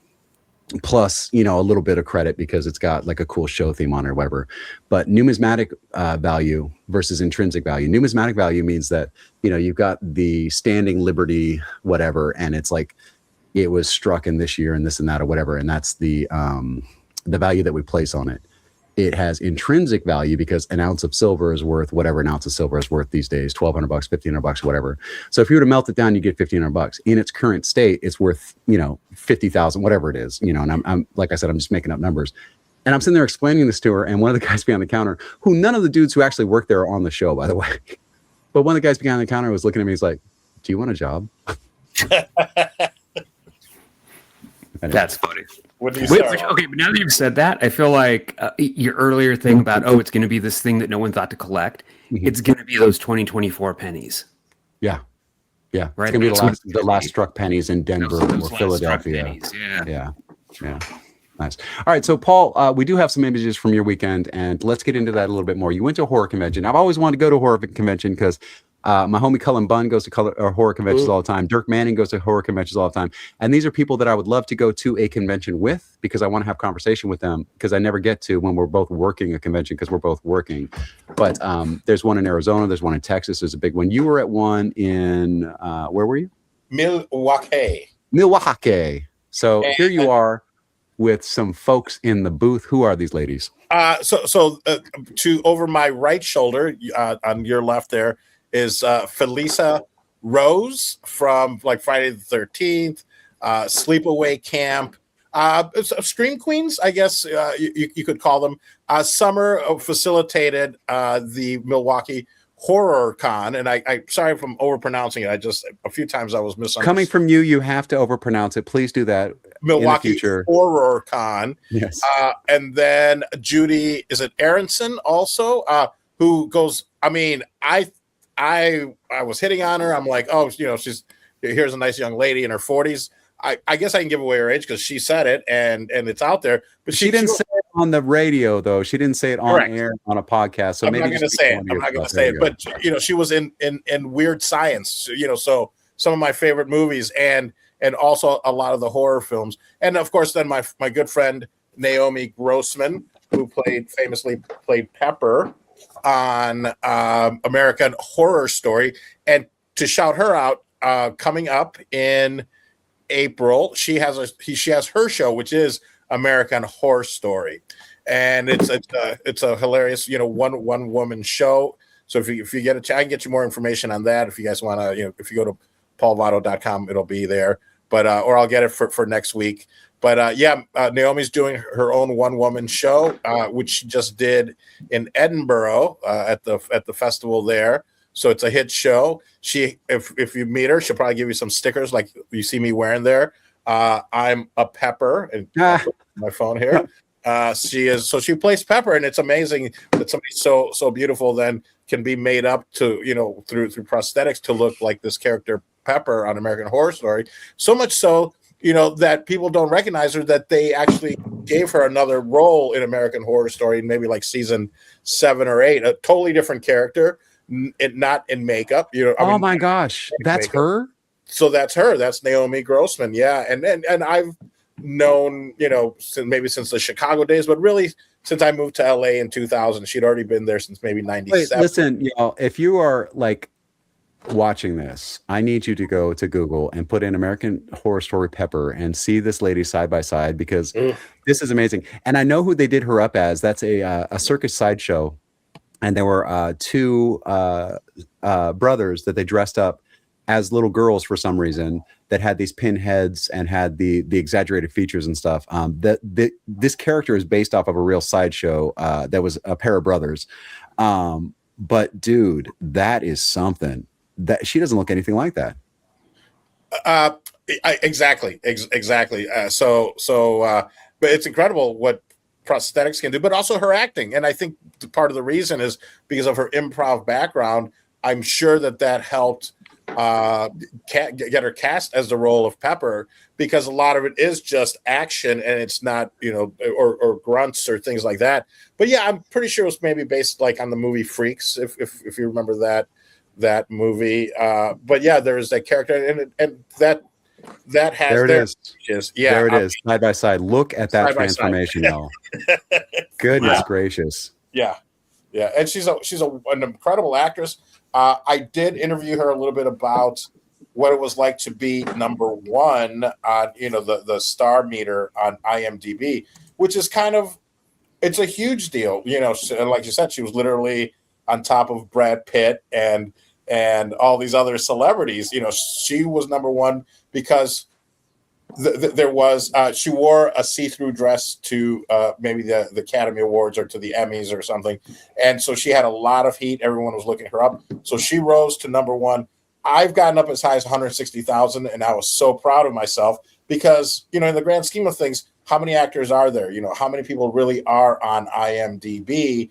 plus, a little bit of credit because it's got like a cool show theme on it or whatever. But numismatic value versus intrinsic value. Numismatic value means that, you've got the standing Liberty, whatever, and it's like it was struck in this year and this and that or whatever. And that's the value that we place on it. It has intrinsic value because an ounce of silver is worth whatever an ounce of silver is worth these days, $1,200, $1,500, whatever. So if you were to melt it down, you get $1,500. In its current state, it's worth, $50,000, whatever it is, and I'm like I said, I'm just making up numbers. And I'm sitting there explaining this to her, and one of the guys behind the counter, who none of the dudes who actually work there are on the show, by the way. But one of the guys behind the counter was looking at me, he's like, do you want a job? That's funny. Okay, but now that you've said that, I feel like your earlier thing about, it's going to be this thing that no one thought to collect. It's going to be those 2024 pennies. Yeah. Yeah. Right. It's going to be the last struck pennies in Denver or Philadelphia. Yeah. Nice. All right. So, Paul, we do have some images from your weekend, and let's get into that a little bit more. You went to a horror convention. I've always wanted to go to a horror convention because my homie Cullen Bunn goes to horror conventions all the time. Dirk Manning goes to horror conventions all the time. And these are people that I would love to go to a convention with because I want to have conversation with them because I never get to when we're both working a convention because we're both working. But there's one in Arizona. There's one in Texas. There's a big one. You were at one in, where were you? Milwaukee. So here you are with some folks in the booth. Who are these ladies? To over my right shoulder, on your left there is Felisa Rose from like Friday the 13th, Sleepaway Camp, Scream Queens, I guess you could call them. Summer facilitated the Milwaukee Horror Con, and I sorry if I'm overpronouncing it. I just a few times I was misunderstood. Coming from you, you have to overpronounce it. Please do that. Milwaukee in the future. Horror Con. Yes. And then Judy, is it Aronson also? Who goes, I mean, I was hitting on her. I'm like, oh, here's a nice young lady in her 40s. I guess I can give away her age because she said it and it's out there. But she didn't say it on the radio, though. She didn't say it on air on a podcast. So I'm maybe not going to say it. I'm not going to say it. But she was in Weird Science. So some of my favorite movies and also a lot of the horror films. And of course, then my good friend Naomi Grossman, who famously played Pepper on American Horror Story. And to shout her out, coming up in April, she has her show, which is American Horror Story, and it's a hilarious one woman show. So if you get a chance, I can get you more information on that if you guys want to. If you go to paulvato.com, it'll be there. But or I'll get it for next week. But Naomi's doing her own one woman show, which she just did in Edinburgh at the festival there. So it's a hit show. If you meet her, she'll probably give you some stickers like you see me wearing there. I'm a Pepper, and my phone here. She plays Pepper, and it's amazing that somebody so beautiful then can be made up to through prosthetics to look like this character Pepper on American Horror Story. So much so that people don't recognize her, that they actually gave her another role in American Horror Story, maybe like season 7 or 8, a totally different character. Not in makeup, my gosh, that's makeup. Her. So that's her. That's Naomi Grossman. Yeah, and I've known since the Chicago days, but really since I moved to LA in 2000. She'd already been there since maybe 97. Listen, if you are like watching this, I need you to go to Google and put in American Horror Story Pepper and see this lady side by side, because this is amazing. And I know who they did her up as. That's a circus sideshow. And there were two brothers that they dressed up as little girls for some reason, that had these pinheads and had the exaggerated features and stuff. This character is based off of a real sideshow that was a pair of brothers. But dude, that is something. That she doesn't look anything like that. Exactly. But it's incredible what prosthetics can do, but also her acting. And I think part of the reason is because of her improv background. I'm sure that helped get her cast as the role of Pepper, because a lot of it is just action and it's not, or grunts or things like that. But yeah, I'm pretty sure it was maybe based like on the movie Freaks, if you remember that movie. But yeah, there's that character and that has there it is. There it is, side by side. Look at that transformation, y'all. Goodness gracious. Yeah, and she's an incredible actress. I did interview her a little bit about what it was like to be number 1 on the star meter on IMDb, which is it's a huge deal. Like you said, she was literally on top of Brad Pitt and all these other celebrities. She was number 1 because there was she wore a see-through dress to maybe the Academy Awards or to the Emmys or something, and so she had a lot of heat. Everyone was looking her up, so she rose to number 1. I've gotten up as high as 160,000, and I was so proud of myself because in the grand scheme of things, how many actors are there? How many people really are on IMDb?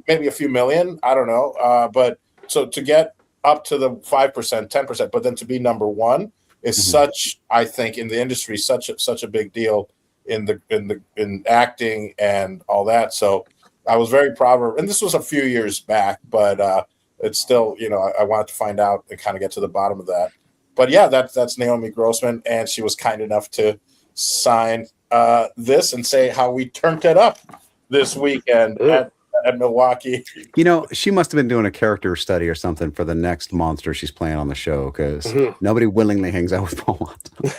Maybe a few million. I don't know, but so to get up to the 5%, 10%, but then to be number 1 is such, I think, in the industry, such a big deal in acting and all that. So I was very proud of her. And this was a few years back, but it's still, I wanted to find out and kind of get to the bottom of that. But yeah, that's Naomi Grossman, and she was kind enough to sign this and say how we turned it up this weekend at Milwaukee. She must have been doing a character study or something for the next monster she's playing on the show, because nobody willingly hangs out with Paul.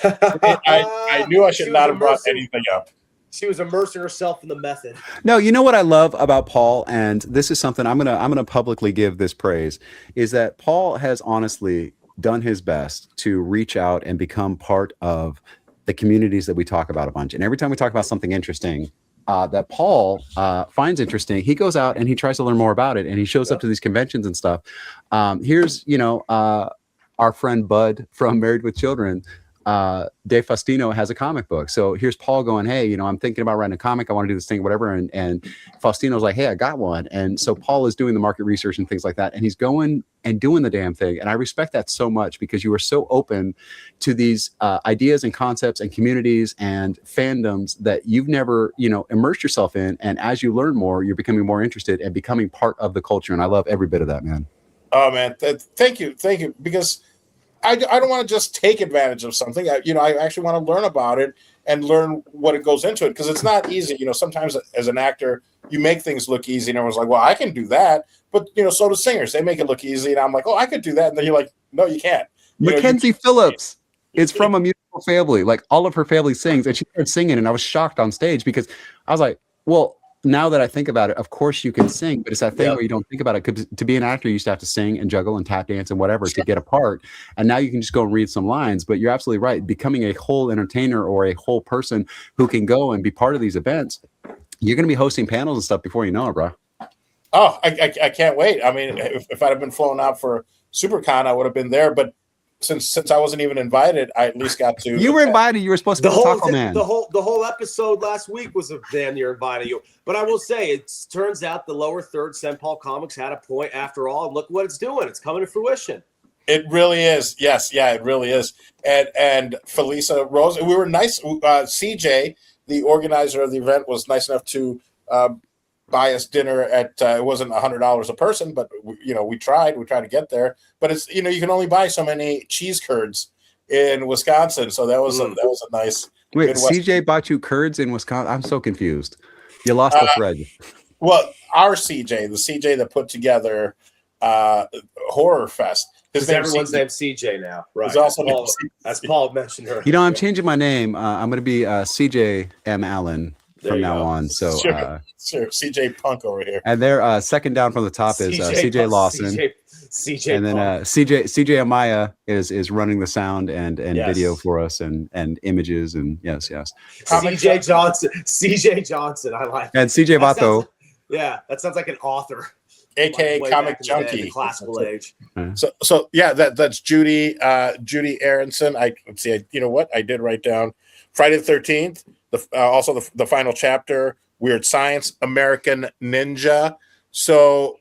I knew I should not have brought anything up. She was immersing herself in the method. No, you know what I love about Paul, and this is something I'm gonna publicly give this praise, is that Paul has honestly done his best to reach out and become part of the communities that we talk about a bunch. And every time we talk about something interesting that Paul finds interesting, he goes out and he tries to learn more about it, and he shows up to these conventions and stuff. Here's our friend Bud from Married with Children. Dave Faustino has a comic book. So here's Paul going, hey, I'm thinking about writing a comic. I want to do this thing, whatever. And Faustino's like, hey, I got one. And so Paul is doing the market research and things like that. And he's going and doing the damn thing. And I respect that so much because you are so open to these ideas and concepts and communities and fandoms that you've never, immersed yourself in. And as you learn more, you're becoming more interested and becoming part of the culture. And I love every bit of that, man. Oh, man. Thank you. Because I don't want to just take advantage of something. I actually want to learn about it and learn what it goes into it, because it's not easy. Sometimes as an actor, you make things look easy, and everyone's like, well, I can do that. But, so do singers. They make it look easy, and I'm like, oh, I could do that. And then you're like, no, you can't. Mackenzie Phillips is from a musical family. Like, all of her family sings, and she started singing, and I was shocked on stage because I was like, well, now that I think about it, of course you can sing, but it's that thing where you don't think about it. Because to be an actor, you used to have to sing and juggle and tap dance and whatever to get a part. And now you can just go and read some lines. But you're absolutely right. Becoming a whole entertainer or a whole person who can go and be part of these events, you're going to be hosting panels and stuff before you know it, bro. Oh, I can't wait. I mean, if I'd have been flown out for Supercon, I would have been there. But since I wasn't even invited, I at least got to. You were invited. You were supposed to be Taco Man. The whole episode last week was a damn near inviting you. But I will say, it turns out the lower third St. Paul Comics had a point after all. And look what it's doing. It's coming to fruition. It really is. Yes. Yeah, it really is. And Felisa Rose, we were nice. CJ, the organizer of the event, was nice enough to buy us dinner at it wasn't $100 a person, but we tried to get there. But it's you can only buy so many cheese curds in Wisconsin, so that was a nice. Wait, CJ bought you curds in Wisconsin? I'm so confused. You lost the thread. Well, our CJ, the CJ that put together Horror Fest. Everyone's named CJ now, right? As Paul mentioned earlier. I'm changing my name. I'm going to be CJ M. Allen from now on. So sure, CJ Punk over here. And their second down from the top is CJ Lawson. CJ and then CJ Amaya is running the sound and video for us and images and yes. CJ Johnson, I like. And CJ Vato. That sounds like an author. AKA Comic Junkie, the classical age. So yeah, that's Judy Aronson. Let's see. You know what? I did write down Friday the 13th. Also the final chapter, Weird Science, American Ninja. So,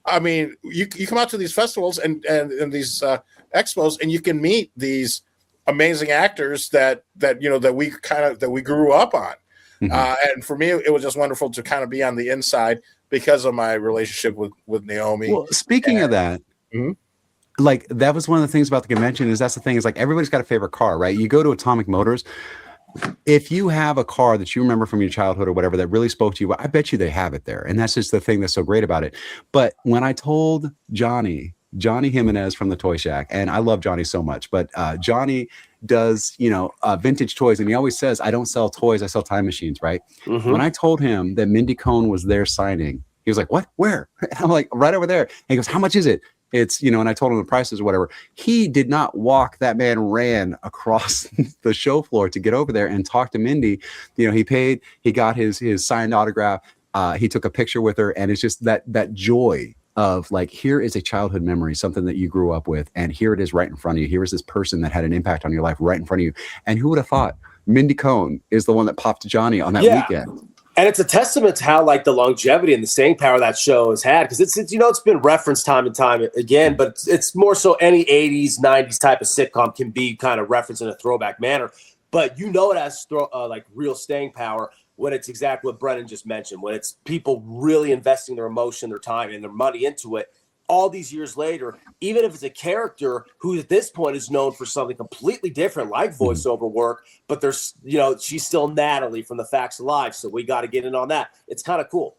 I mean, you come out to these festivals and these expos, and you can meet these amazing actors that we grew up on. Mm-hmm. And for me, it was just wonderful to kind of be on the inside because of my relationship with Naomi. Well, speaking of that, like that was one of the things about the convention is like everybody's got a favorite car, right? You go to Atomic Motors. If you have a car that you remember from your childhood or whatever that really spoke to you, I bet you they have it there. And that's just the thing that's so great about it. But when I told Johnny Jimenez from the Toy Shack, and I love Johnny so much, but Johnny does, vintage toys. And he always says, I don't sell toys, I sell time machines, right? Mm-hmm. When I told him that Mindy Cohn was there signing, he was like, what? Where? And I'm like, right over there. And he goes, how much is it? It's, and I told him the prices or whatever. He did not walk. That man ran across the show floor to get over there and talk to Mindy. He paid, he got his signed autograph. He took a picture with her. And it's just that joy of like, here is a childhood memory, something that you grew up with. And here it is right in front of you. Here is this person that had an impact on your life right in front of you. And who would have thought Mindy Cohn is the one that popped Johnny on that weekend? And it's a testament to how like the longevity and the staying power that show has had, because it's it's been referenced time and time again, but it's more so any 80s, 90s type of sitcom can be kind of referenced in a throwback manner. But it has like real staying power when it's exactly what Brennan just mentioned, when it's people really investing their emotion, their time, and their money into it. All these years later, even if it's a character who at this point is known for something completely different, like voiceover work, but there's, she's still Natalie from The Facts of Life. So we got to get in on that. It's kind of cool.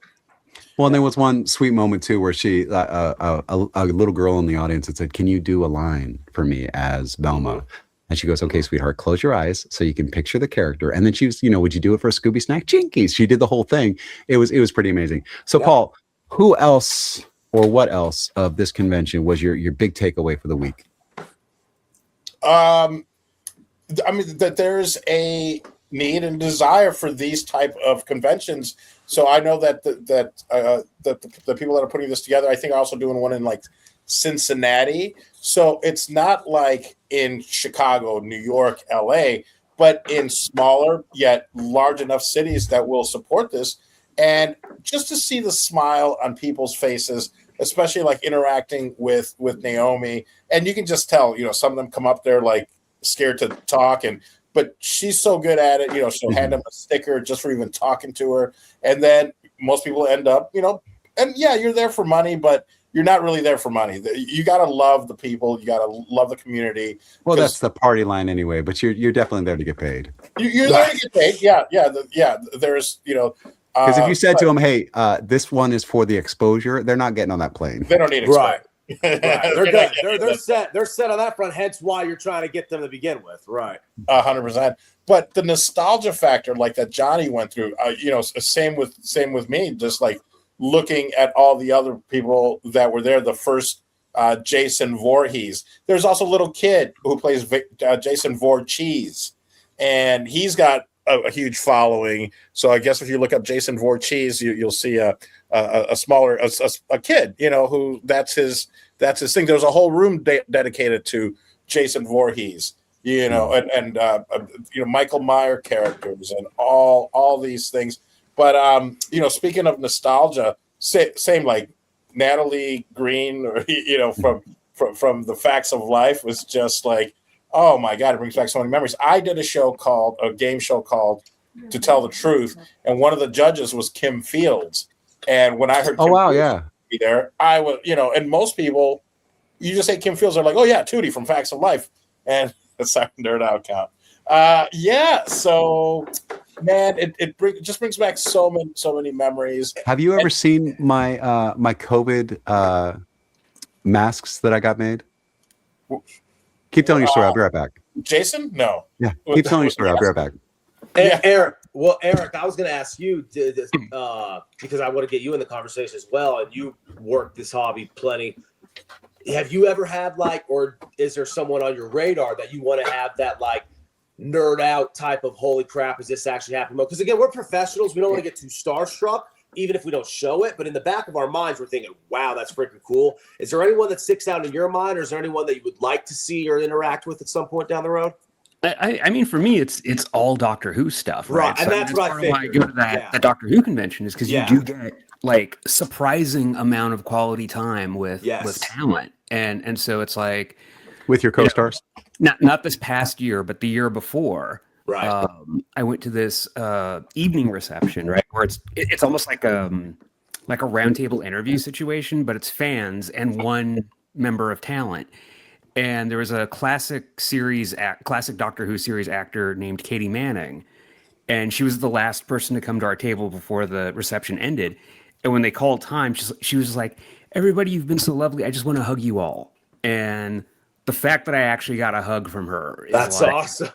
Well, and there was one sweet moment too, where she, a little girl in the audience had said, can you do a line for me as Velma? And she goes, okay, sweetheart, close your eyes so you can picture the character. And then she was, would you do it for a Scooby snack? Jinkies. She did the whole thing. It was pretty amazing. So Paul, who else or what else of this convention was your big takeaway for the week? I mean, that there's a need and desire for these type of conventions. So I know that the people that are putting this together, I think, are also doing one in like Cincinnati. So it's not like in Chicago, New York, LA, but in smaller yet large enough cities that will support this. And just to see the smile on people's faces, especially like interacting with Naomi, and you can just tell, some of them come up there like scared to talk, but she's so good at it, she'll hand them a sticker just for even talking to her. And then most people end up, and yeah, you're there for money, but you're not really there for money. You got to love the people. You got to love the community. Well, that's the party line anyway, but you're definitely there to get paid. You're there to get paid. Yeah. There's, because if you said to them, hey, this one is for the exposure, they're not getting on that plane. They don't need exposure. Right. They're good. They're set. They're set on that front. Hence why you're trying to get them to begin with. Right. 100%. But the nostalgia factor, like that Johnny went through, same with me. Just like looking at all the other people that were there. The first Jason Voorhees. There's also a little kid who plays Jason Voorhees, and he's got a huge following. So I guess if you look up Jason Voorhees, you'll see a smaller kid, who that's his thing. There's a whole room dedicated to Jason Voorhees, and Michael Meyer characters and all these things. But speaking of nostalgia, same like Natalie Green, or from the Facts of Life was just like, oh my God, it brings back so many memories. I did a game show called To Tell the Truth, and one of the judges was Kim Fields. And when I heard be there, I was, and most people, you just say Kim Fields, they're like, oh yeah, Tootie from Facts of Life, and that's our nerd out count. So man, it just brings back so many memories. Have you ever seen my my COVID masks that I got made? Keep telling your story. I'll be right back. Jason? No. Yeah. Keep telling your story. I'll be right back. Eric, I was going to ask you because I want to get you in the conversation as well, and you work this hobby plenty. Have you ever had or is there someone on your radar that you want to have that nerd out type of holy crap, is this actually happening? Because again, we're professionals. We don't want to get too starstruck, even if we don't show it. But in the back of our minds, we're thinking, wow, that's freaking cool. Is there anyone that sticks out in your mind, or is there anyone that you would like to see or interact with at some point down the road? I mean, for me, it's all Doctor Who stuff, right? And that's what I figured. Why I go to that Doctor Who convention is because you do get surprising amount of quality time with talent, and so it's like with your co-stars. Not this past year, but the year before. Right. I went to this evening reception, right, where it's almost like a roundtable interview situation, but it's fans and one member of talent. And there was a classic Doctor Who series actor named Katie Manning, and she was the last person to come to our table before the reception ended. And when they called time, she was just like, "Everybody, you've been so lovely. I just want to hug you all." And the fact that I actually got a hug from her is awesome.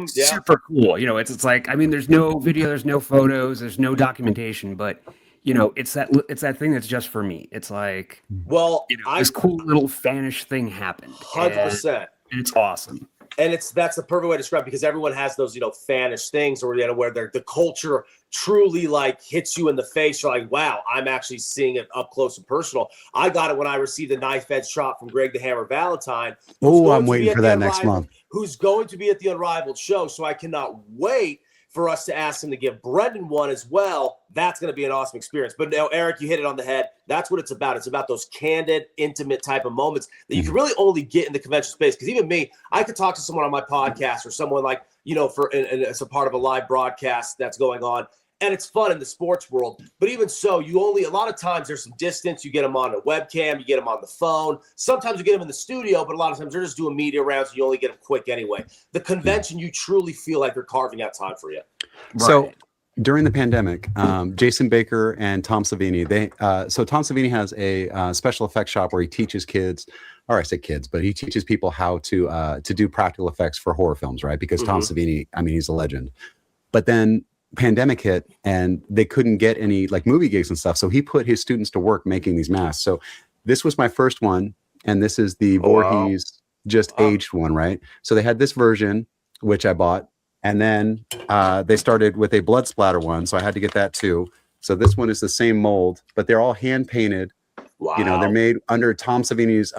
Super cool. It's like, I mean, there's no video, there's no photos, there's no documentation, but it's that thing that's just for me. It's like, this cool little fanish thing happened. 100%. And it's awesome. And that's the perfect way to describe it, because everyone has those, fanish things, or where the culture truly hits you in the face. You're like, wow, I'm actually seeing it up close and personal. I got it when I received a knife edge shot from Greg the Hammer Valentine. Oh, I'm waiting for that next month. Who's going to be at the Unrivaled show. So I cannot wait for us to ask him to give Brendan one as well. That's going to be an awesome experience. But now, Eric, you hit it on the head. That's what it's about. It's about those candid, intimate type of moments that you can really only get in the convention space. Because even me, I could talk to someone on my podcast, or someone as a part of a live broadcast that's going on. And it's fun in the sports world. But even so, a lot of times there's some distance. You get them on a webcam, you get them on the phone. Sometimes you get them in the studio, but a lot of times they're just doing media rounds, and you only get them quick anyway. The convention, you truly feel like they're carving out time for you. Right. So during the pandemic, Jason Baker and Tom Savini, so Tom Savini has a special effects shop where he teaches kids, or I say kids, but he teaches people how to do practical effects for horror films, right? Because Tom Savini, I mean, he's a legend. But then pandemic hit and they couldn't get any like movie gigs and stuff. So he put his students to work making these masks. So this was my first one, and this is the Voorhees aged one, right? So they had this version, which I bought. And then they started with a blood splatter one. So I had to get that too. So this one is the same mold, but they're all hand painted. Wow. You know, they're made under Tom Savini's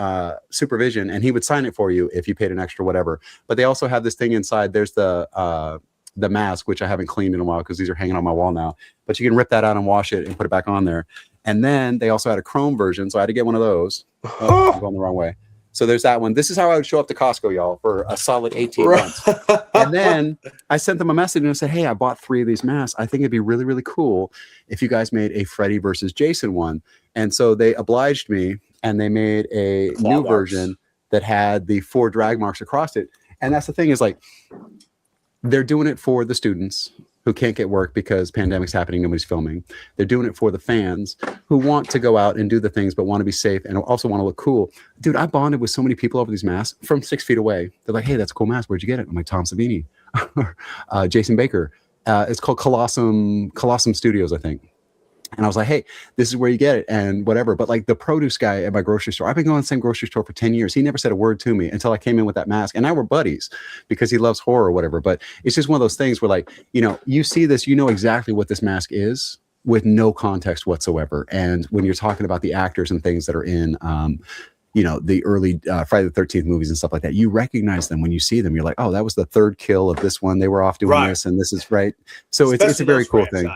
supervision, and he would sign it for you if you paid an extra whatever. But they also have this thing inside. There's the mask, which I haven't cleaned in a while because these are hanging on my wall now. But you can rip that out and wash it and put it back on there. And then they also had a chrome version. So I had to get one of those. Oh, I'm going the wrong way. So there's that one. This is how I would show up to Costco, y'all, for a solid 18 months. And then I sent them a message and I said, hey, I bought 3 of these masks. I think it'd be really, really cool if you guys made a Freddy versus Jason one. And so they obliged me, and they made a new version that had the 4 drag marks across it. And that's the thing, is like, they're doing it for the students who can't get work because pandemic's happening, nobody's filming. They're doing it for the fans who want to go out and do the things but want to be safe and also want to look cool. Dude, I bonded with so many people over these masks from 6 feet away. They're like, hey, that's a cool mask. Where'd you get it? I'm like, Tom Savini. Jason Baker. It's called Colossum Studios, I think. And I was like, hey, this is where you get it and whatever. But like the produce guy at my grocery store, I've been going to the same grocery store for 10 years. He never said a word to me until I came in with that mask. And now we're buddies because he loves horror or whatever. But it's just one of those things where, like, you know, you see this, you know exactly what this mask is with no context whatsoever. And when you're talking about the actors and things that are in, you know, the early Friday the 13th movies and stuff like that, you recognize them when you see them. You're like, oh, that was the 3rd kill of this one. They were off doing this, and this is right. So it's a very cool thing.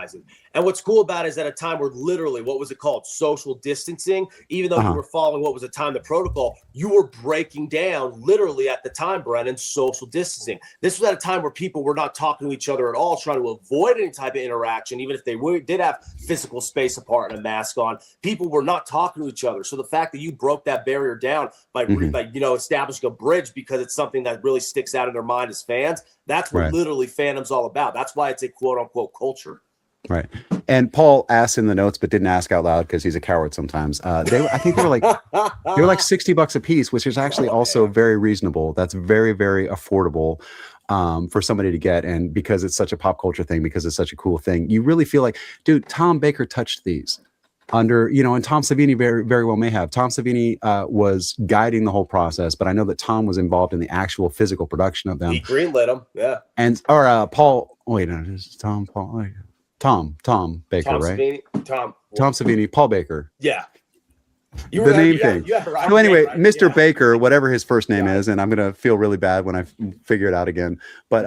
And what's cool about it is at a time where literally, what was it called? Social distancing. Even though you were following what was at the time the protocol, you were breaking down literally at the time, Brennan, social distancing. This was at a time where people were not talking to each other at all, trying to avoid any type of interaction. Even if they did have physical space apart and a mask on, people were not talking to each other. So the fact that you broke that barrier down by you know, establishing a bridge because it's something that really sticks out in their mind as fans, that's what literally fandom's all about. That's why it's a quote unquote culture. Right. And Paul asked in the notes, but didn't ask out loud because he's a coward sometimes. I think they were like $60 a piece, which is actually also very reasonable. That's very, very affordable for somebody to get. And because it's such a pop culture thing, because it's such a cool thing, you really feel like, dude, Tom Baker touched these under, you know, and Tom Savini very, very well may have. Tom Savini was guiding the whole process, but I know that Tom was involved in the actual physical production of them. He greenlit them. Yeah. And, Paul, wait, no, it's Tom Baker, right? Tom Savini, Paul Baker. Yeah. The name thing. So anyway, Mr. Baker, whatever his first name is, and I'm going to feel really bad when I figure it out again. But,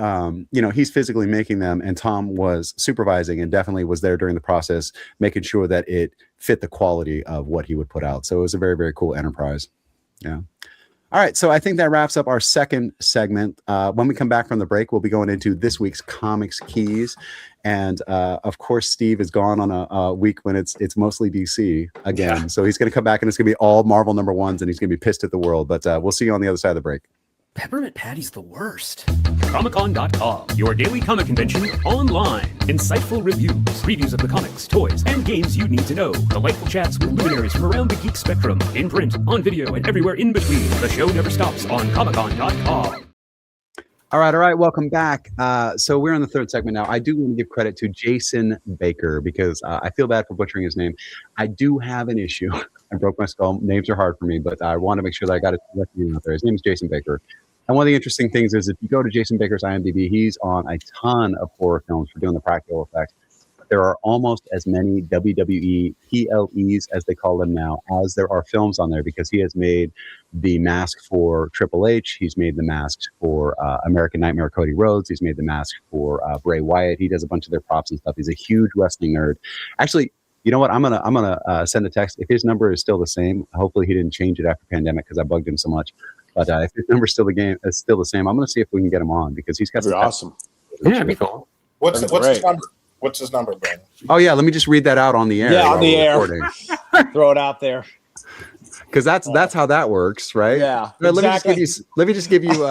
you know, he's physically making them, and Tom was supervising and definitely was there during the process, making sure that it fit the quality of what he would put out. So it was a very, very cool enterprise. Yeah. All right, so I think that wraps up our second segment. When we come back from the break, we'll be going into this week's Comics Keys. And of course, Steve is gone on a week when it's mostly DC again. Yeah. So he's going to come back and it's going to be all Marvel #1s, and he's going to be pissed at the world. But we'll see you on the other side of the break. Peppermint Patty's the worst. Comicon.com, your daily comic convention online. Insightful reviews of the comics, toys, and games you need to know. Delightful chats with luminaries from around the geek spectrum. In print, on video, and everywhere in between. The show never stops on Comicon.com. All right. Welcome back. So we're on the third segment now. I do want to give credit to Jason Baker because I feel bad for butchering his name. I do have an issue. I broke my skull. Names are hard for me, but I want to make sure that I got it out there. His name is Jason Baker. And one of the interesting things is if you go to Jason Baker's IMDb, he's on a ton of horror films for doing the practical effects. There are almost as many WWE PLEs, as they call them now, as there are films on there, because he has made the mask for Triple H. He's made the masks for American Nightmare Cody Rhodes. He's made the mask for Bray Wyatt. He does a bunch of their props and stuff. He's a huge wrestling nerd. Actually, you know what? I'm gonna send a text. If his number is still the same, hopefully he didn't change it after pandemic because I bugged him so much. But if his number is still the same, I'm gonna see if we can get him on because he's got some awesome. Yeah, that'd be cool. What's his number? What's his number, Brandon? Oh yeah, let me just read that out on the air. Yeah, on the air. Throw it out there. because that's how that works, right? Yeah, Let exactly. let me just give you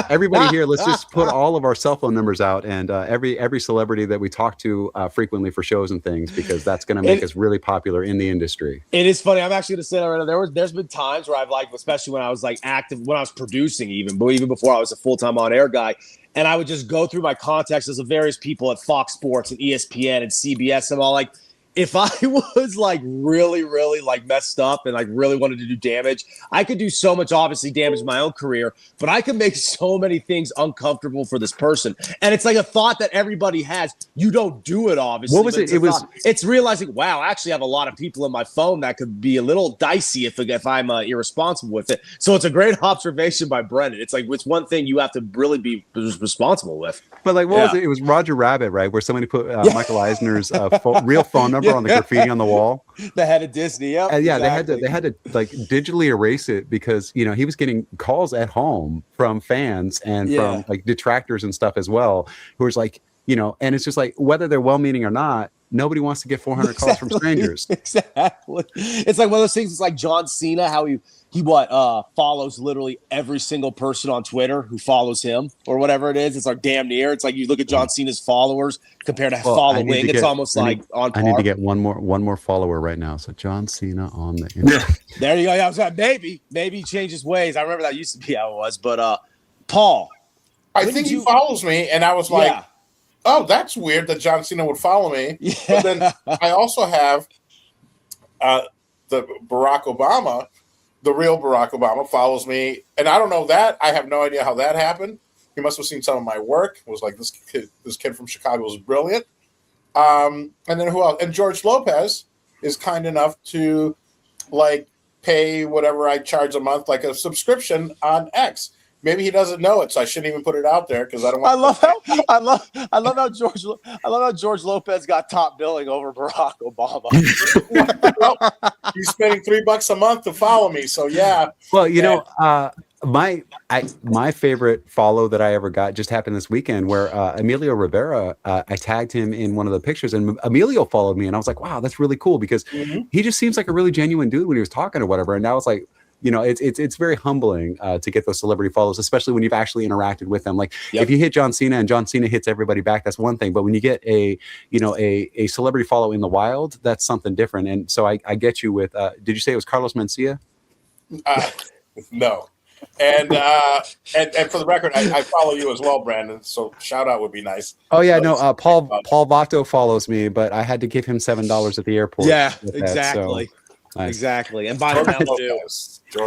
everybody here. Let's just put all of our cell phone numbers out, and every celebrity that we talk to frequently for shows and things, because that's going to make us really popular in the industry. It is funny. I'm actually going to say that right now. There's been times where I've like, especially when I was like active, when I was producing, even before I was a full-time on-air guy, and I would just go through my contacts as of various people at Fox Sports and ESPN and CBS, and all like, if I was like really, really like messed up and like really wanted to do damage, I could do so much, obviously damage my own career, but I could make so many things uncomfortable for this person. And it's like a thought that everybody has. You don't do it, obviously. What was it? It's realizing, wow, I actually have a lot of people in my phone that could be a little dicey if I'm irresponsible with it. So it's a great observation by Brendan. It's like, it's one thing you have to really be responsible with. But like, what was it? It was Roger Rabbit, right? Where somebody put Michael Eisner's real phone number on the graffiti on the wall. The head of Disney, yeah. Yeah, exactly. they had to like digitally erase it because he was getting calls at home from fans and from like detractors and stuff as well, who was like, and it's just like, whether they're well-meaning or not, nobody wants to get 400 calls from strangers. Exactly. It's like one of those things. It's like John Cena, how he follows literally every single person on Twitter who follows him or whatever it is. It's like damn near. It's like you look at John Cena's followers compared to following. It's almost like on par. I need to get one more follower right now. So John Cena on the internet. There you go. Yeah, I was like, maybe he changed his ways. I remember that used to be how it was. But Paul, I think he follows me, and I was like, oh, that's weird that John Cena would follow me. Yeah. But then I also have the Barack Obama. The real Barack Obama follows me, and I don't know that. I have no idea how that happened. He must have seen some of my work. It was like, this kid from Chicago was brilliant. And then who else? And George Lopez is kind enough to like pay whatever I charge a month, like a subscription on X. Maybe he doesn't know it, so I shouldn't even put it out there because I don't want. I love how George Lopez got top billing over Barack Obama. Well, he's spending $3 a month to follow me, so yeah. Well, my favorite follow that I ever got just happened this weekend, where Emilio Rivera, I tagged him in one of the pictures, and Emilio followed me, and I was like, wow, that's really cool, because he just seems like a really genuine dude when he was talking or whatever, and I was like, it's very humbling to get those celebrity follows, especially when you've actually interacted with them. Like if you hit John Cena and John Cena hits everybody back, that's one thing. But when you get a celebrity follow in the wild, that's something different. And so I get you with, did you say it was Carlos Mencia? No. And for the record, I follow you as well, Brandon. So shout out would be nice. Oh yeah, no. Paul Vato follows me, but I had to give him $7 at the airport. Yeah, exactly. So. Nice. Exactly. And by the way,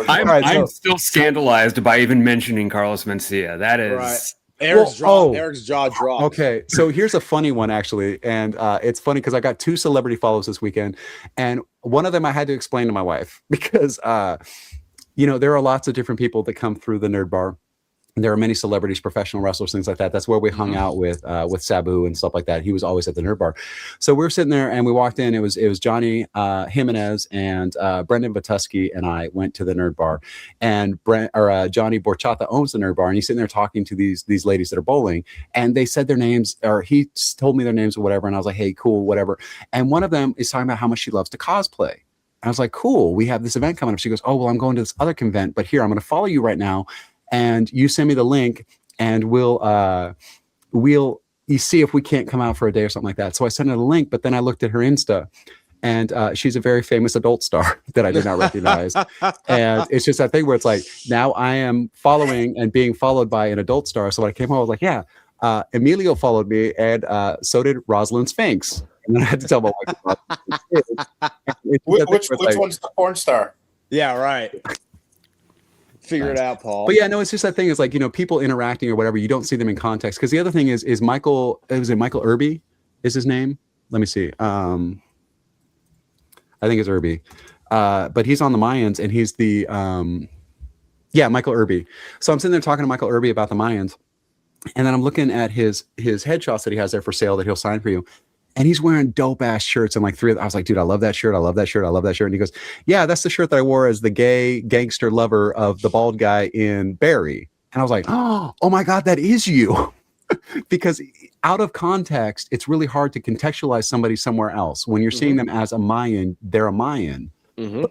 I'm still scandalized by even mentioning Carlos Mencia. That is right. Eric's jaw dropped. Okay, so here's a funny one actually, and it's funny because I got 2 celebrity follows this weekend, and one of them I had to explain to my wife because there are lots of different people that come through the Nerd Bar. There are many celebrities, professional wrestlers, things like that. That's where we hung out with Sabu and stuff like that. He was always at the Nerd Bar. So we were sitting there and we walked in. It was Johnny Jimenez and Brendan Vatuski and I went to the Nerd Bar. And Johnny Borchata owns the Nerd Bar, and he's sitting there talking to these ladies that are bowling. And they said their names, or he told me their names or whatever. And I was like, hey, cool, whatever. And one of them is talking about how much she loves to cosplay. I was like, cool, we have this event coming up. She goes, oh, well, I'm going to this other event, but here, I'm going to follow you right now. And you send me the link, and we'll see if we can't come out for a day or something like that. So I sent her the link, but then I looked at her Insta, and she's a very famous adult star that I did not recognize. And it's just that thing where it's like, now I am following and being followed by an adult star. So when I came home, I was like, yeah, Emilio followed me, and so did Rosalind Spinks. And then I had to tell my wife. Which one's the porn star? Yeah, right. Figure it out, Paul. But yeah, no, it's just that thing is like, people interacting or whatever, you don't see them in context. Because the other thing is Michael, was it Michael Irby is his name? Let me see. I think it's Irby. But he's on the Mayans, and he's the, Michael Irby. So I'm sitting there talking to Michael Irby about the Mayans. And then I'm looking at his headshots that he has there for sale that he'll sign for you. And he's wearing dope ass shirts, and like 3 of them. I was like, dude, I love that shirt. I love that shirt. I love that shirt. And he goes, yeah, that's the shirt that I wore as the gay gangster lover of the bald guy in Barry. And I was like, oh my God, that is you. Because out of context, it's really hard to contextualize somebody somewhere else. When you're seeing them as a Mayan, they're a Mayan.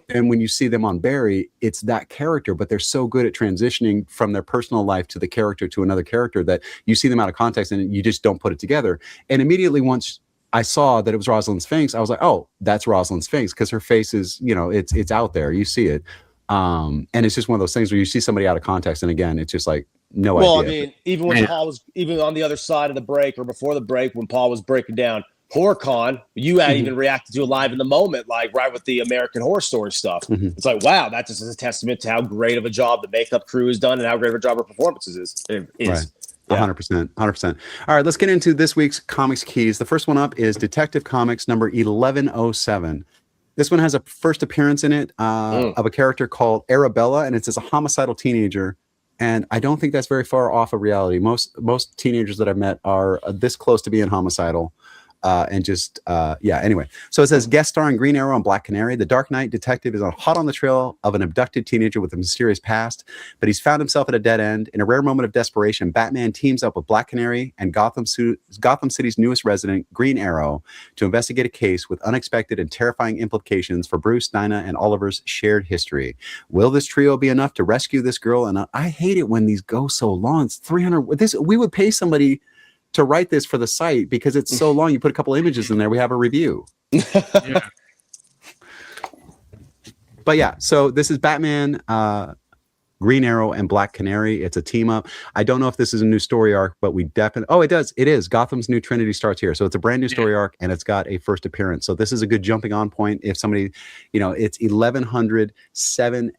And when you see them on Barry, it's that character, but they're so good at transitioning from their personal life to the character to another character that you see them out of context and you just don't put it together. And immediately once I saw that it was Rosalind Sphinx, I was like, oh, that's Rosalind Sphinx, because her face is, it's out there. You see it. And it's just one of those things where you see somebody out of context. And again, it's just like, no idea. Well, I mean, even when Paul was, even on the other side of the break or before the break, when Paul was breaking down HorrorCon, you had even reacted to it live in the moment, like right with the American Horror Story stuff. It's like, wow, that just is a testament to how great of a job the makeup crew has done and how great of a job our performances is. Right. 100%. All right, let's get into this week's Comics Keys. The first one up is Detective Comics number 1107. This one has a first appearance in it of a character called Arabella, and it's as a homicidal teenager. And I don't think that's very far off of reality. Most teenagers that I've met are this close to being homicidal. Anyway. So it says guest starring Green Arrow and Black Canary. The Dark Knight detective is hot on the trail of an abducted teenager with a mysterious past, but he's found himself at a dead end. In a rare moment of desperation, Batman teams up with Black Canary and Gotham City's newest resident, Green Arrow, to investigate a case with unexpected and terrifying implications for Bruce, Dinah, and Oliver's shared history. Will this trio be enough to rescue this girl? And I hate it when these go so long. It's 300. We would pay somebody to write this for the site because it's so long. You put a couple images in there, we have a review. But yeah, so this is Batman, Green Arrow, and Black Canary. It's a team up. I don't know if this is a new story arc, but we definitely, it is. Gotham's new Trinity starts here. So it's a brand new story arc and it's got a first appearance. So this is a good jumping on point. If somebody, it's 1107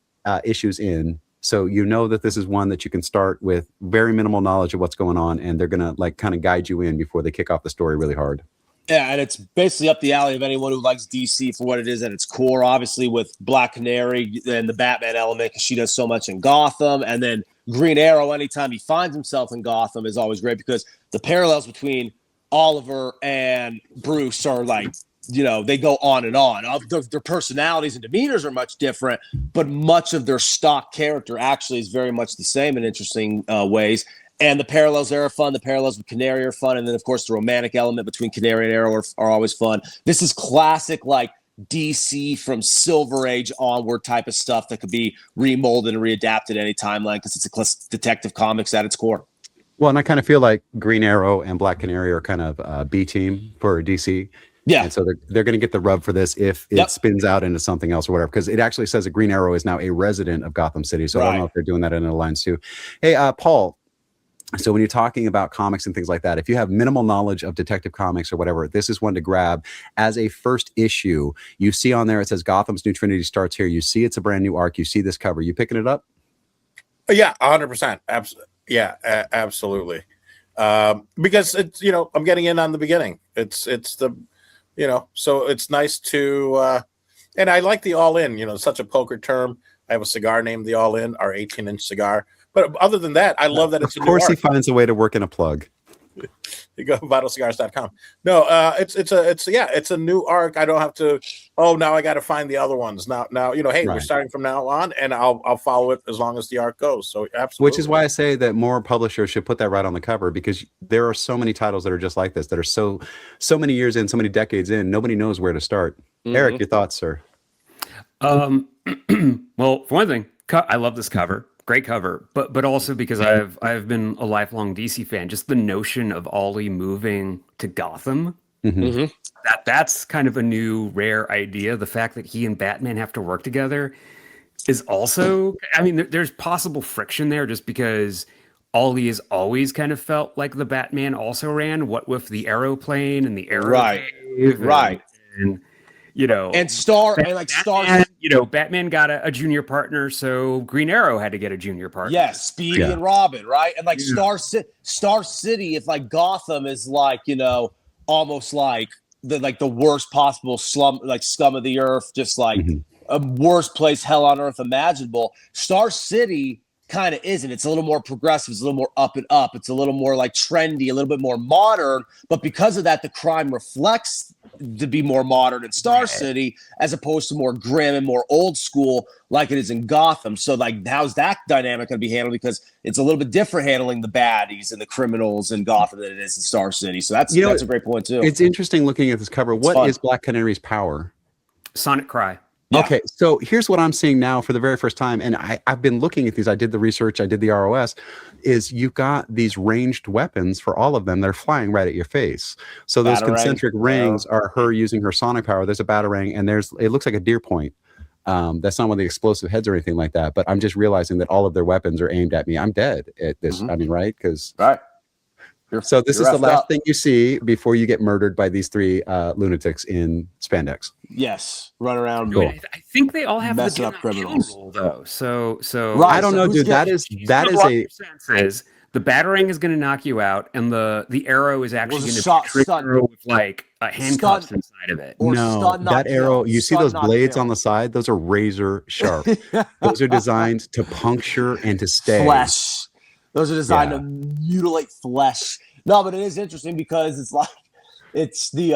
issues in. So that this is one that you can start with very minimal knowledge of what's going on, and they're gonna kind of guide you in before they kick off the story really hard. Yeah, and it's basically up the alley of anyone who likes DC for what it is at its core. Obviously, with Black Canary and the Batman element, because she does so much in Gotham, and then Green Arrow, anytime he finds himself in Gotham, is always great because the parallels between Oliver and Bruce are like, they go on and on. Their personalities and demeanors are much different, but much of their stock character actually is very much the same in interesting ways. And the parallels there are fun. The parallels with Canary are fun. And then, of course, the romantic element between Canary and Arrow are always fun. This is classic, like, DC from Silver Age onward type of stuff that could be remolded and readapted any timeline because it's a detective comics at its core. Well, and I kind of feel like Green Arrow and Black Canary are kind of a B team for DC. Yeah. And so they're going to get the rub for this if it spins out into something else or whatever, because it actually says that Green Arrow is now a resident of Gotham City. So I don't know if they're doing that in the lines too. Hey, Paul. So when you're talking about comics and things like that, if you have minimal knowledge of Detective Comics or whatever, this is one to grab as a first issue. You see on there, it says Gotham's new Trinity starts here. You see it's a brand new arc. You see this cover. You picking it up? Yeah, 100%. Absolutely. Because it's, I'm getting in on the beginning. It's the, so it's nice to, and I like the all in, such a poker term. I have a cigar named the All In, our 18-inch cigar. But other than that, I love that it's a new arc. Of course, he finds a way to work in a plug. You go VatoCigars.com. No, it's a new arc. I don't have to. Oh, now I got to find the other ones. Now, hey, we're starting from now on, and I'll follow it as long as the arc goes. So absolutely. Which is why I say that more publishers should put that right on the cover, because there are so many titles that are just like this, that are so many years in, so many decades in. Nobody knows where to start. Erik, your thoughts, sir? Well, for one thing, I love this cover. Great cover, but also because I've been a lifelong DC fan. Just the notion of Ollie moving to Gotham, that's kind of a new rare idea. The fact that he and Batman have to work together is also, I mean, there's possible friction there just because Ollie has always kind of felt like the Batman also ran. What with the aeroplane and the arrow, right. And Star, Batman, and like Star, Batman got a junior partner, so Green Arrow had to get a junior partner. Yes, Speedy and Robin, right? And like Star City, if like Gotham is like, almost like the worst possible scum of the earth, just like a worst place hell on earth imaginable. Star City kind of isn't. It's a little more progressive. It's a little more up and up. It's a little more like trendy, a little bit more modern. But because of that, the crime reflects to be more modern in Star City as opposed to more grim and more old school like it is in Gotham. So like, how's that dynamic going to be handled? Because it's a little bit different handling the baddies and the criminals in Gotham than it is in Star City. So that's a great point too. It's interesting looking at this cover. What is Black Canary's power? Sonic Cry. Okay, so here's what I'm seeing now for the very first time, and I've been looking at these. I did the research, I did the ROS. Is you've got these ranged weapons for all of them. They're flying right at your face. So those concentric rings are her using her sonic power. There's a batarang, and it looks like a deer point. That's not one of the explosive heads or anything like that. But I'm just realizing that all of their weapons are aimed at me. I'm dead at this. I mean, right? Because so this is the last thing you see before you get murdered by these three lunatics in spandex. Yes, run around. I think they all have the up criminals rule, though. So I don't know, dude. That is says the batarang is going to knock you out, and the arrow is actually going to trigger with like handcuffs inside of it. No, that arrow. You see those blades on the side? Those are razor sharp. Those are designed to puncture and to stay. Flesh. Those are designed to mutilate flesh. No, but it is interesting because it's the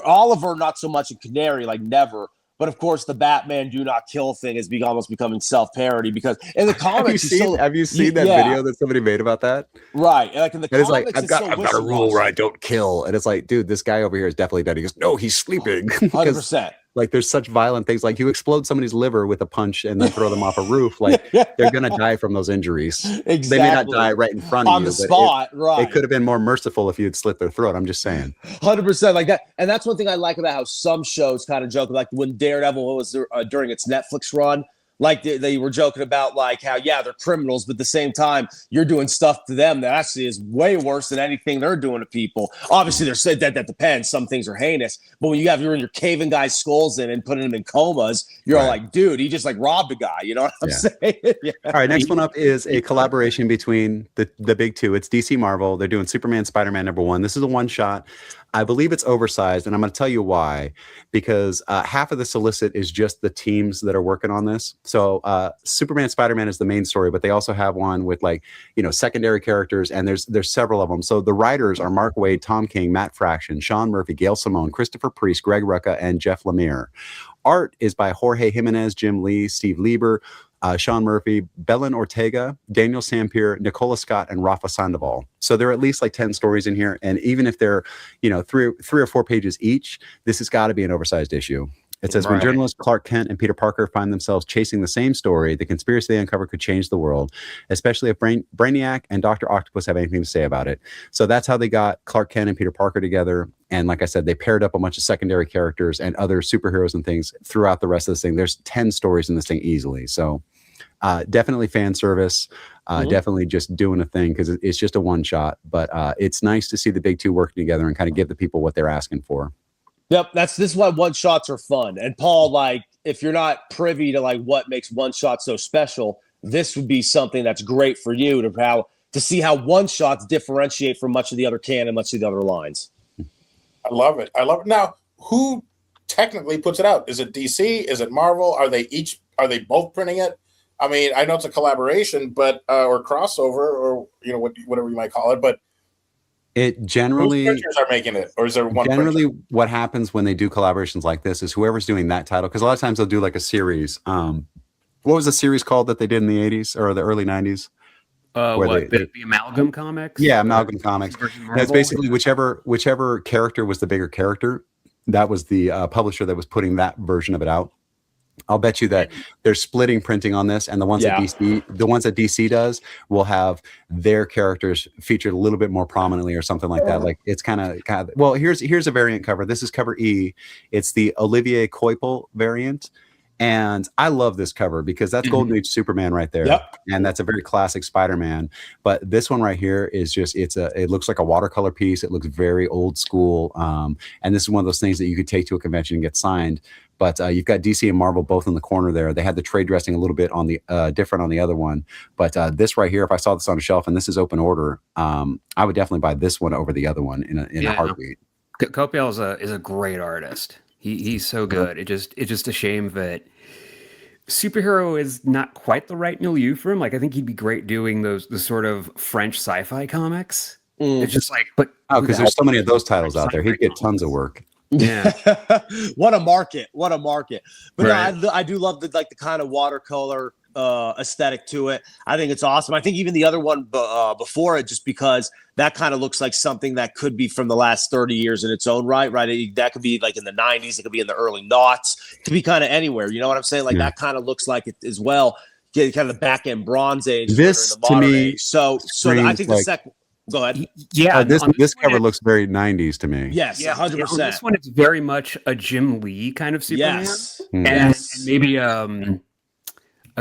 Oliver, not so much a canary, like never. But of course, the Batman do not kill thing is almost becoming self-parody because in the comics, have you seen that video that somebody made about that? Right, like in the comics, it's like I've got a rule where I don't kill, and it's like, dude, this guy over here is definitely dead. He goes, no, he's sleeping. 100%. Like there's such violent things, like you explode somebody's liver with a punch and then throw them off a roof. Like they're gonna die from those injuries. Exactly. They may not die right in front of you on the spot. Right. It could have been more merciful if you had slit their throat. I'm just saying. 100% like that, and that's one thing I like about how some shows kind of joke, like when Daredevil was during its Netflix run. Like they were joking about like how, they're criminals, but at the same time, you're doing stuff to them that actually is way worse than anything they're doing to people. Obviously, they're said that depends. Some things are heinous, but when you're in your caving guys' skulls in and putting them in comas, you're all like, dude, he just like robbed a guy. You know what I'm saying? All right, next one up is a collaboration between the big two. It's DC Marvel. They're doing Superman, Spider-Man #1. This is a one shot. I believe it's oversized, and I'm going to tell you why. Because half of the solicit is just the teams that are working on this. So Superman, Spider-Man is the main story, but they also have one with secondary characters, and there's several of them. So the writers are Mark Waid, Tom King, Matt Fraction, Sean Murphy, Gail Simone, Christopher Priest, Greg Rucka, and Jeff Lemire. Art is by Jorge Jimenez, Jim Lee, Steve Lieber, Sean Murphy, Belen Ortega, Daniel Sampier, Nicola Scott, and Rafa Sandoval. So there are at least like 10 stories in here. And even if they're, three or four pages each, this has got to be an oversized issue. It says, when journalists Clark Kent and Peter Parker find themselves chasing the same story, the conspiracy they uncover could change the world, especially if Brainiac and Dr. Octopus have anything to say about it. So that's how they got Clark Kent and Peter Parker together. And like I said, they paired up a bunch of secondary characters and other superheroes and things throughout the rest of this thing. There's 10 stories in this thing easily. So definitely fan service, definitely just doing a thing because it's just a one shot. But it's nice to see the big two working together and kind of give the people what they're asking for. Yep, this is why one shots are fun. And Paul, like, if you're not privy to like what makes one shot so special, this would be something that's great for you to see how one shots differentiate from much of the other canon, much of the other lines. I love it. Now, who technically puts it out? Is it DC? Is it Marvel? Are they both printing it? I mean, I know it's a collaboration, but or crossover, or whatever you might call it, but it generally printers are making it, or is there one? Generally, printer? What happens when they do collaborations like this is whoever's doing that title, because a lot of times they'll do like a series. What was the series called that they did in the 80s or the early 90s? The Amalgam Comics? Yeah, Amalgam Comics. That's basically whichever character was the bigger character. That was the publisher that was putting that version of it out. I'll bet you that they're splitting printing on this, and the ones that DC does will have their characters featured a little bit more prominently or something like that. Like it's kind of well, here's a variant cover. This is cover E. It's the Olivier Coipel variant. And I love this cover because that's Golden Age Superman right there. Yep. And that's a very classic Spider-Man. But this one right here is just, it looks like a watercolor piece. It looks very old school. And this is one of those things that you could take to a convention and get signed. But you've got DC and Marvel both in the corner there. They had the trade dressing a little bit on the different on the other one. But this right here, if I saw this on a shelf and this is open order, I would definitely buy this one over the other one in a heartbeat. Copiel is a great artist. He's so good. It's just a shame that superhero is not quite the right milieu for him. Like I think he'd be great doing the sort of French sci-fi comics. It's just like, but because there's so many of those titles out there, he'd get tons of work. Yeah, what a market! But right. No, I do love the kind of watercolor aesthetic to it. I think it's awesome. I think even the other one before it, just because that kind of looks like something that could be from the last 30 years in its own right? That could be like in the 90s. It could be in the early noughts. It could be kind of anywhere. You know what I'm saying? Like that kind of looks like it as well. Get kind of the back end Bronze Age. This in the modern to me, age. So I think the second. Go ahead. Yeah, this cover looks very 90s to me. Yes, 100%. On this one, it's very much a Jim Lee kind of Superman. Yes. And maybe a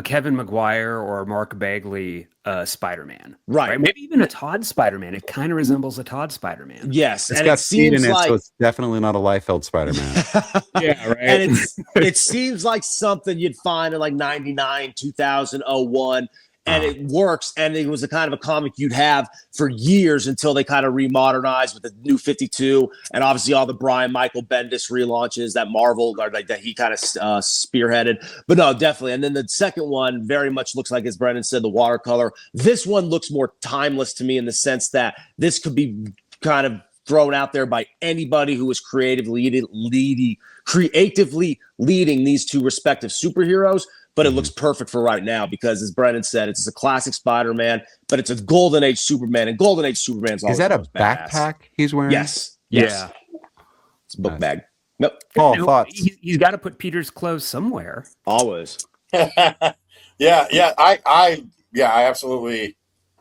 Kevin Maguire or a Mark Bagley Spider-Man. Right. Maybe even a Todd Spider-Man. It kind of resembles a Todd Spider-Man. Yes. It's got speed in it, so it's definitely not a Liefeld Spider-Man. Yeah, right. And it seems like something you'd find in like 99, 2000, 01. And it works, and it was a kind of a comic you'd have for years until they kind of remodernized with the new 52, and obviously all the Brian Michael Bendis relaunches that Marvel or like that he kind of spearheaded. But no, definitely. And then the second one very much looks like, as Brendan said, the watercolor. This one looks more timeless to me in the sense that this could be kind of thrown out there by anybody who was creatively leading these two respective superheroes. But it looks perfect for right now because, as Brendan said, it's a classic Spider-Man, but it's a Golden Age Superman, and Golden Age Superman's always Is that a badass. backpack he's wearing? Yes. Yeah. It's a book bag. Nope. Paul, thoughts? He's got to put Peter's clothes somewhere. Always. Yeah. I absolutely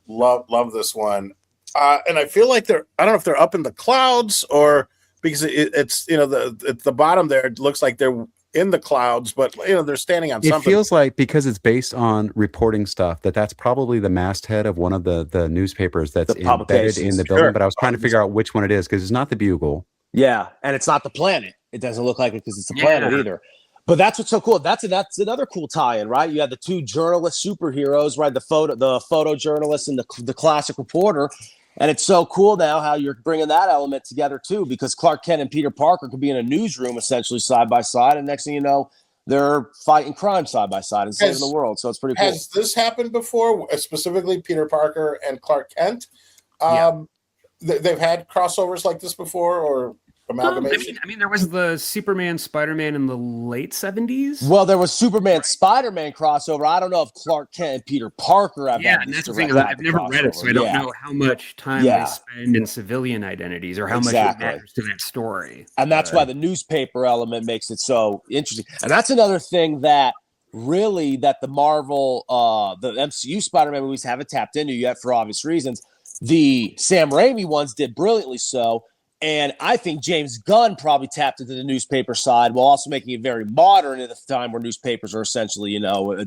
love this one. And I feel like I don't know if they're up in the clouds or because it's at the bottom there, it looks like they're in the clouds, but they're standing on something. It feels like, because it's based on reporting stuff, that's probably the masthead of one of the newspapers that's embedded in the building. But I was trying to figure out which one it is because it's not the Bugle. Yeah, and it's not the Planet. It doesn't look like it because it's the Planet either. But that's what's so cool. That's another cool tie-in, right? You have the two journalist superheroes, right? The photojournalist and the classic reporter. And it's so cool now how you're bringing that element together too, because Clark Kent and Peter Parker could be in a newsroom essentially side by side, and next thing you know, they're fighting crime side by side and saving the world. So it's pretty cool. Has this happened before? Specifically, Peter Parker and Clark Kent. They've had crossovers like this before, or amalgamation. I mean, there was the Superman Spider-Man in the late 70s. Well, there was Superman Spider-Man crossover. I don't know if Clark Kent and Peter Parker have. Yeah, and that's the thing. I've never read it, so I don't know how much time they spend in civilian identities or how much it matters to that story. And that's why the newspaper element makes it so interesting. And that's another thing that the Marvel, the MCU Spider-Man movies haven't tapped into yet for obvious reasons. The Sam Raimi ones did brilliantly so. And I think James Gunn probably tapped into the newspaper side while also making it very modern at a time where newspapers are essentially,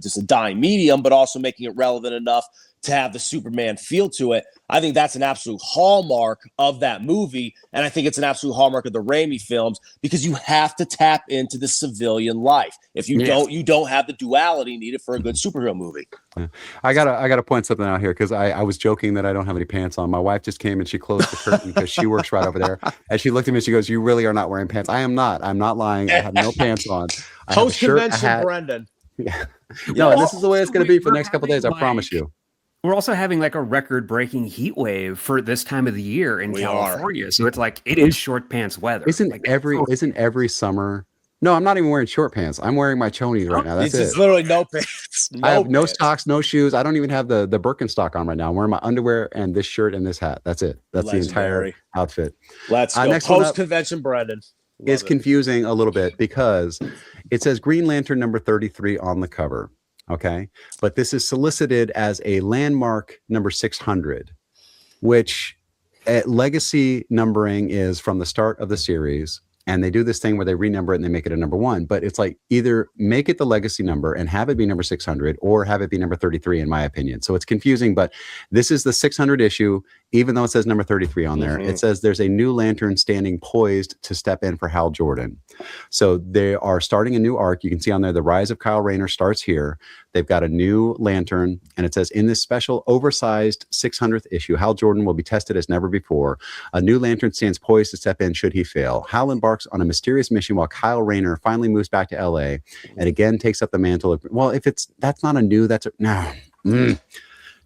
just a dying medium, but also making it relevant enough to have the Superman feel to it. I think that's an absolute hallmark of that movie. And I think it's an absolute hallmark of the Raimi films because you have to tap into the civilian life. If you don't, you don't have the duality needed for a good superhero movie. Yeah. I gotta point something out here because I was joking that I don't have any pants on. My wife just came and she closed the curtain because she works right over there. And she looked at me and she goes, "You really are not wearing pants." I am not. I'm not lying. I have no pants on. Post-convention Brendan. Yeah. No, and this is the way it's going to be for the next couple of days. I promise you. We're also having like a record-breaking heat wave for this time of the year in California. So it's like it is short pants weather. Isn't every summer? No, I'm not even wearing short pants. I'm wearing my chonies right now. That's it. It's literally no pants. I have no socks, no shoes. I don't even have the Birkenstock on right now. I'm wearing my underwear and this shirt and this hat. That's it. That's the entire outfit. Let's go. Next Post-convention, Brendan. It's confusing a little bit because it says Green Lantern number 33 on the cover. Okay. But this is solicited as a landmark number 600, which legacy numbering is from the start of the series. And they do this thing where they renumber it and they make it a number 1. But it's like either make it the legacy number and have it be number 600 or have it be number 33, in my opinion. So it's confusing, but this is the 600 issue, even though it says number 33 on there. It says there's a new Lantern standing poised to step in for Hal Jordan. So they are starting a new arc. You can see on there, the rise of Kyle Rayner starts here. They've got a new Lantern, and it says, in this special oversized 600th issue, Hal Jordan will be tested as never before. A new Lantern stands poised to step in should he fail. Hal embarks on a mysterious mission while Kyle Rayner finally moves back to LA and again takes up the mantle of, well, if that's not a new, that's a, no.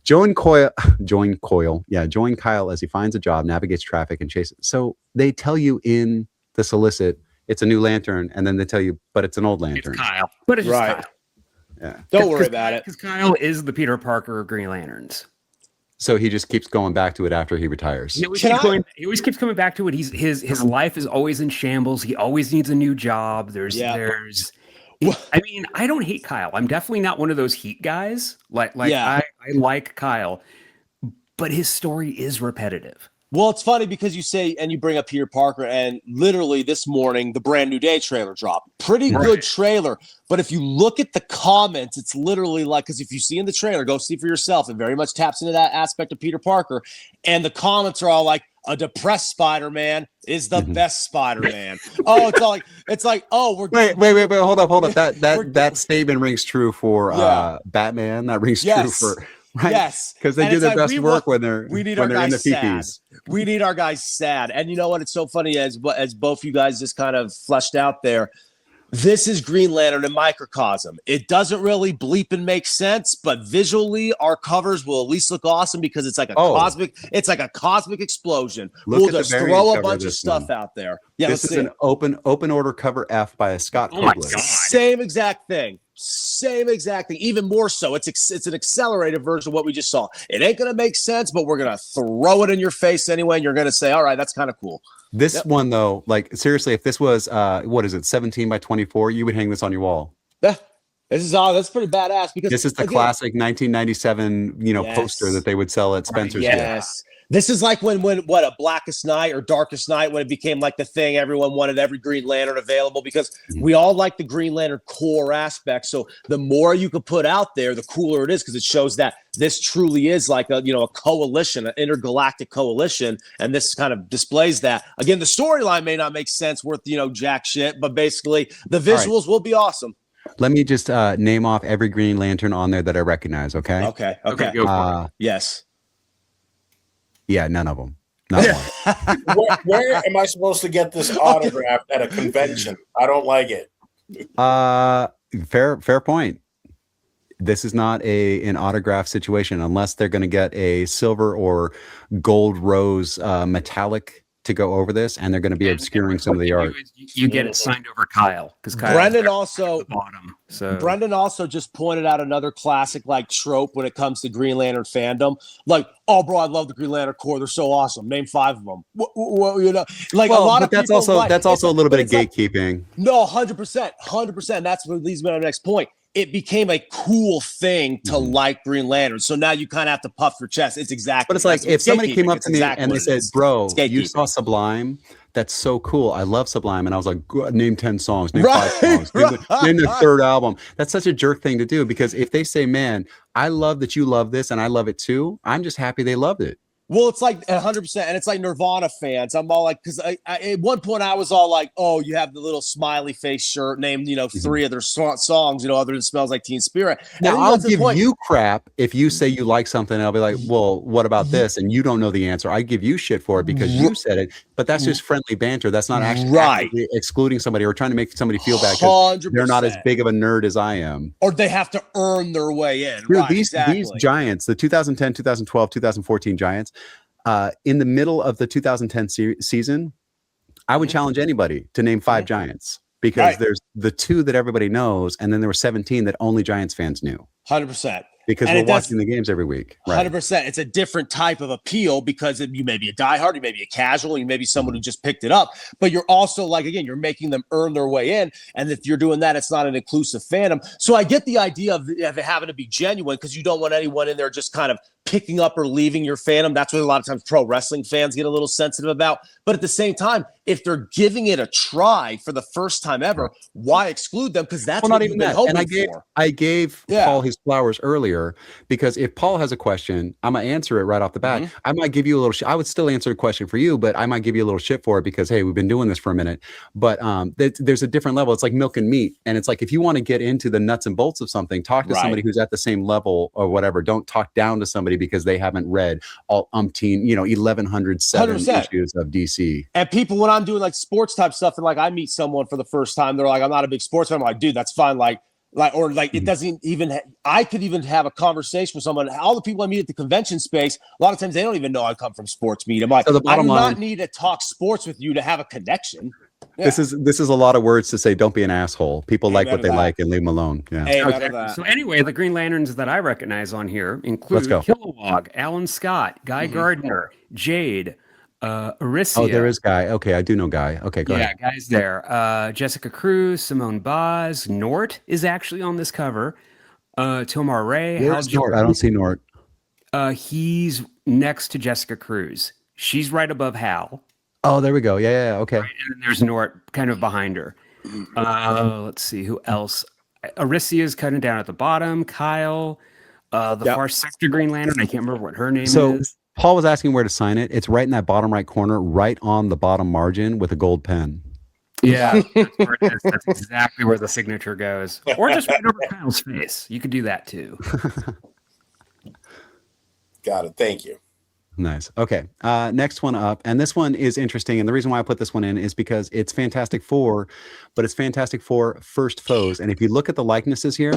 Join Kyle as he finds a job, navigates traffic, and chases. So they tell you in the solicit, it's a new Lantern, and then they tell you, but it's an old Lantern. It's Kyle. But it's just Kyle. Yeah. Don't worry about it. Because Kyle is the Peter Parker of Green Lanterns. So he just keeps going back to it after he retires. He always keeps coming back to it. His life is always in shambles. He always needs a new job. I mean, I don't hate Kyle. I'm definitely not one of those heat guys. I like Kyle, but his story is repetitive. Well, it's funny because you say, and you bring up Peter Parker, and literally this morning, the Brand New Day trailer dropped. Pretty good trailer. But if you look at the comments, it's literally like, because if you see in the trailer, go see for yourself. It very much taps into that aspect of Peter Parker. And the comments are all like, a depressed Spider-Man is the best Spider-Man. We're wait, hold up. That statement rings true for Batman. That rings true for. Right? Yes, because they do their best work when they're in the PPs. We need our guys sad, and you know what? It's so funny as both you guys just kind of fleshed out there. This is Green Lantern in microcosm. It doesn't really bleep and make sense, but visually, our covers will at least look awesome because it's like a cosmic. It's like a cosmic explosion. We'll just throw a bunch of stuff out there. Yeah, this is an open order cover F by a Scott Public. Same exact thing. Even more so. It's an accelerated version of what we just saw. It ain't gonna make sense, but we're gonna throw it in your face anyway, and you're gonna say, "All right, that's kind of cool." This one though, like seriously, if this was 17 by 24, you would hang this on your wall. Yeah, that's pretty badass because this is the classic 1997 poster that they would sell at Spencer's. Yes. This is like when a Blackest Night or Darkest Night, when it became like the thing, everyone wanted every Green Lantern available because we all like the Green Lantern core aspect. So the more you could put out there, the cooler it is because it shows that this truly is like a coalition, an intergalactic coalition. And this kind of displays that. Again, the storyline may not make sense worth, jack shit, but basically the visuals will be awesome. Let me just name off every Green Lantern on there that I recognize, okay? Okay. Go for it. Yes. Yeah, none of them. Not one. Where am I supposed to get this autograph at a convention? I don't like it. Fair point. This is not an autograph situation unless they're going to get a silver or gold rose metallic to go over this, and they're going to be obscuring some of the art. You get it signed over Kyle because Brendan also bottom. So Brendan also just pointed out another classic like trope when it comes to Green Lantern fandom. Like, oh, bro, I love the Green Lantern Corps. They're so awesome. Name 5 of them. A lot of that's people also a little bit of gatekeeping. No, 100%. That's what leads me to the next point. It became a cool thing to like Green Lantern. So now you kind of have to puff your chest. It's exactly. But it's like if somebody came up to me and they said, "Bro, you saw Sublime? That's so cool. I love Sublime." And I was like, "Name 10 songs. Name 5 songs. Name the third album." That's such a jerk thing to do because if they say, "Man, I love that you love this and I love it too," I'm just happy they loved it. Well, it's like 100%, and it's like Nirvana fans. I'm all like, because at one point I was all like, "Oh, you have the little smiley face shirt named, 3 of their songs, other than Smells Like Teen Spirit." Now I'll give you crap if you say you like something. And I'll be like, "Well, what about this?" And you don't know the answer. I give you shit for it because you said it. But that's just friendly banter. That's not actually actively excluding somebody or trying to make somebody feel bad because they're not as big of a nerd as I am, or they have to earn their way in. Dude, these giants, the 2010, 2012, 2014 giants. In the middle of the 2010 season, I would challenge anybody to name 5 giants because there's the 2 that everybody knows, and then there were 17 that only Giants fans knew. 100%. Because we're watching the games every week. 100%. It's a different type of appeal because you may be a diehard, you may be a casual, you may be someone who just picked it up, but you're also you're making them earn their way in. And if you're doing that, it's not an inclusive fandom. So I get the idea of it having to be genuine because you don't want anyone in there just kind of picking up or leaving your fandom. That's what a lot of times pro wrestling fans get a little sensitive about. But at the same time, if they're giving it a try for the first time ever, why exclude them? Because that's what you've been hoping for. I gave Paul his flowers earlier because if Paul has a question, I'm going to answer it right off the bat. I might give you a little I would still answer a question for you, but I might give you a little shit for it because, hey, we've been doing this for a minute. But there's a different level. It's like milk and meat. And it's like if you want to get into the nuts and bolts of something, talk to somebody who's at the same level or whatever. Don't talk down to somebody because they haven't read all 1107 issues of DC. And people, when I'm doing like sports type stuff and I meet someone for the first time, they're like, "I'm not a big sports fan." I'm like, "Dude, that's fine." It doesn't even I could even have a conversation with someone. All the people I meet at the convention space, a lot of times they don't even know I come from sports media. I'm like, I do not need to talk sports with you to have a connection. Yeah. This is a lot of words to say. Don't be an asshole. People like what they like and leave them alone. Yeah. Amen. So anyway, the Green Lanterns that I recognize on here include Kilowog, Alan Scott, Guy Gardner, Jade, Arisia. Oh, there is Guy. Okay, I do know Guy. Okay, go ahead. Yeah, Guy's there. Jessica Cruz, Simone Boz, Nort is actually on this cover. Tomar Ray. Where's Nort? I don't see Nort. He's next to Jessica Cruz. She's right above Hal. Oh, there we go. Yeah, okay. Right, and then there's Nort kind of behind her. Let's see who else. Arisia is kind of down at the bottom. Kyle, Far Sector Green Lantern. I can't remember what her name is. Paul was asking where to sign it. It's right in that bottom right corner, right on the bottom margin with a gold pen. Yeah, that's where it is. That's exactly where the signature goes. Or just right over Kyle's face. You could do that too. Got it. Thank you. Nice. Okay. Next one up. And this one is interesting. And the reason why I put this one in is because it's Fantastic Four, but it's Fantastic Four First Foes. And if you look at the likenesses here,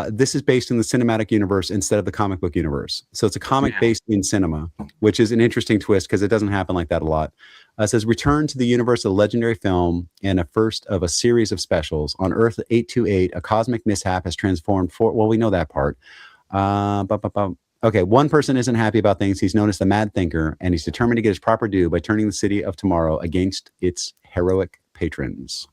this is based in the cinematic universe instead of the comic book universe. So it's a comic based in cinema, which is an interesting twist because it doesn't happen like that a lot. It says, return to the universe of the legendary film in a first of a series of specials. On Earth 828, a cosmic mishap has transformed well, we know that part. Okay, one person isn't happy about things. He's known as the Mad Thinker, and he's determined to get his proper due by turning the city of tomorrow against its heroic patrons.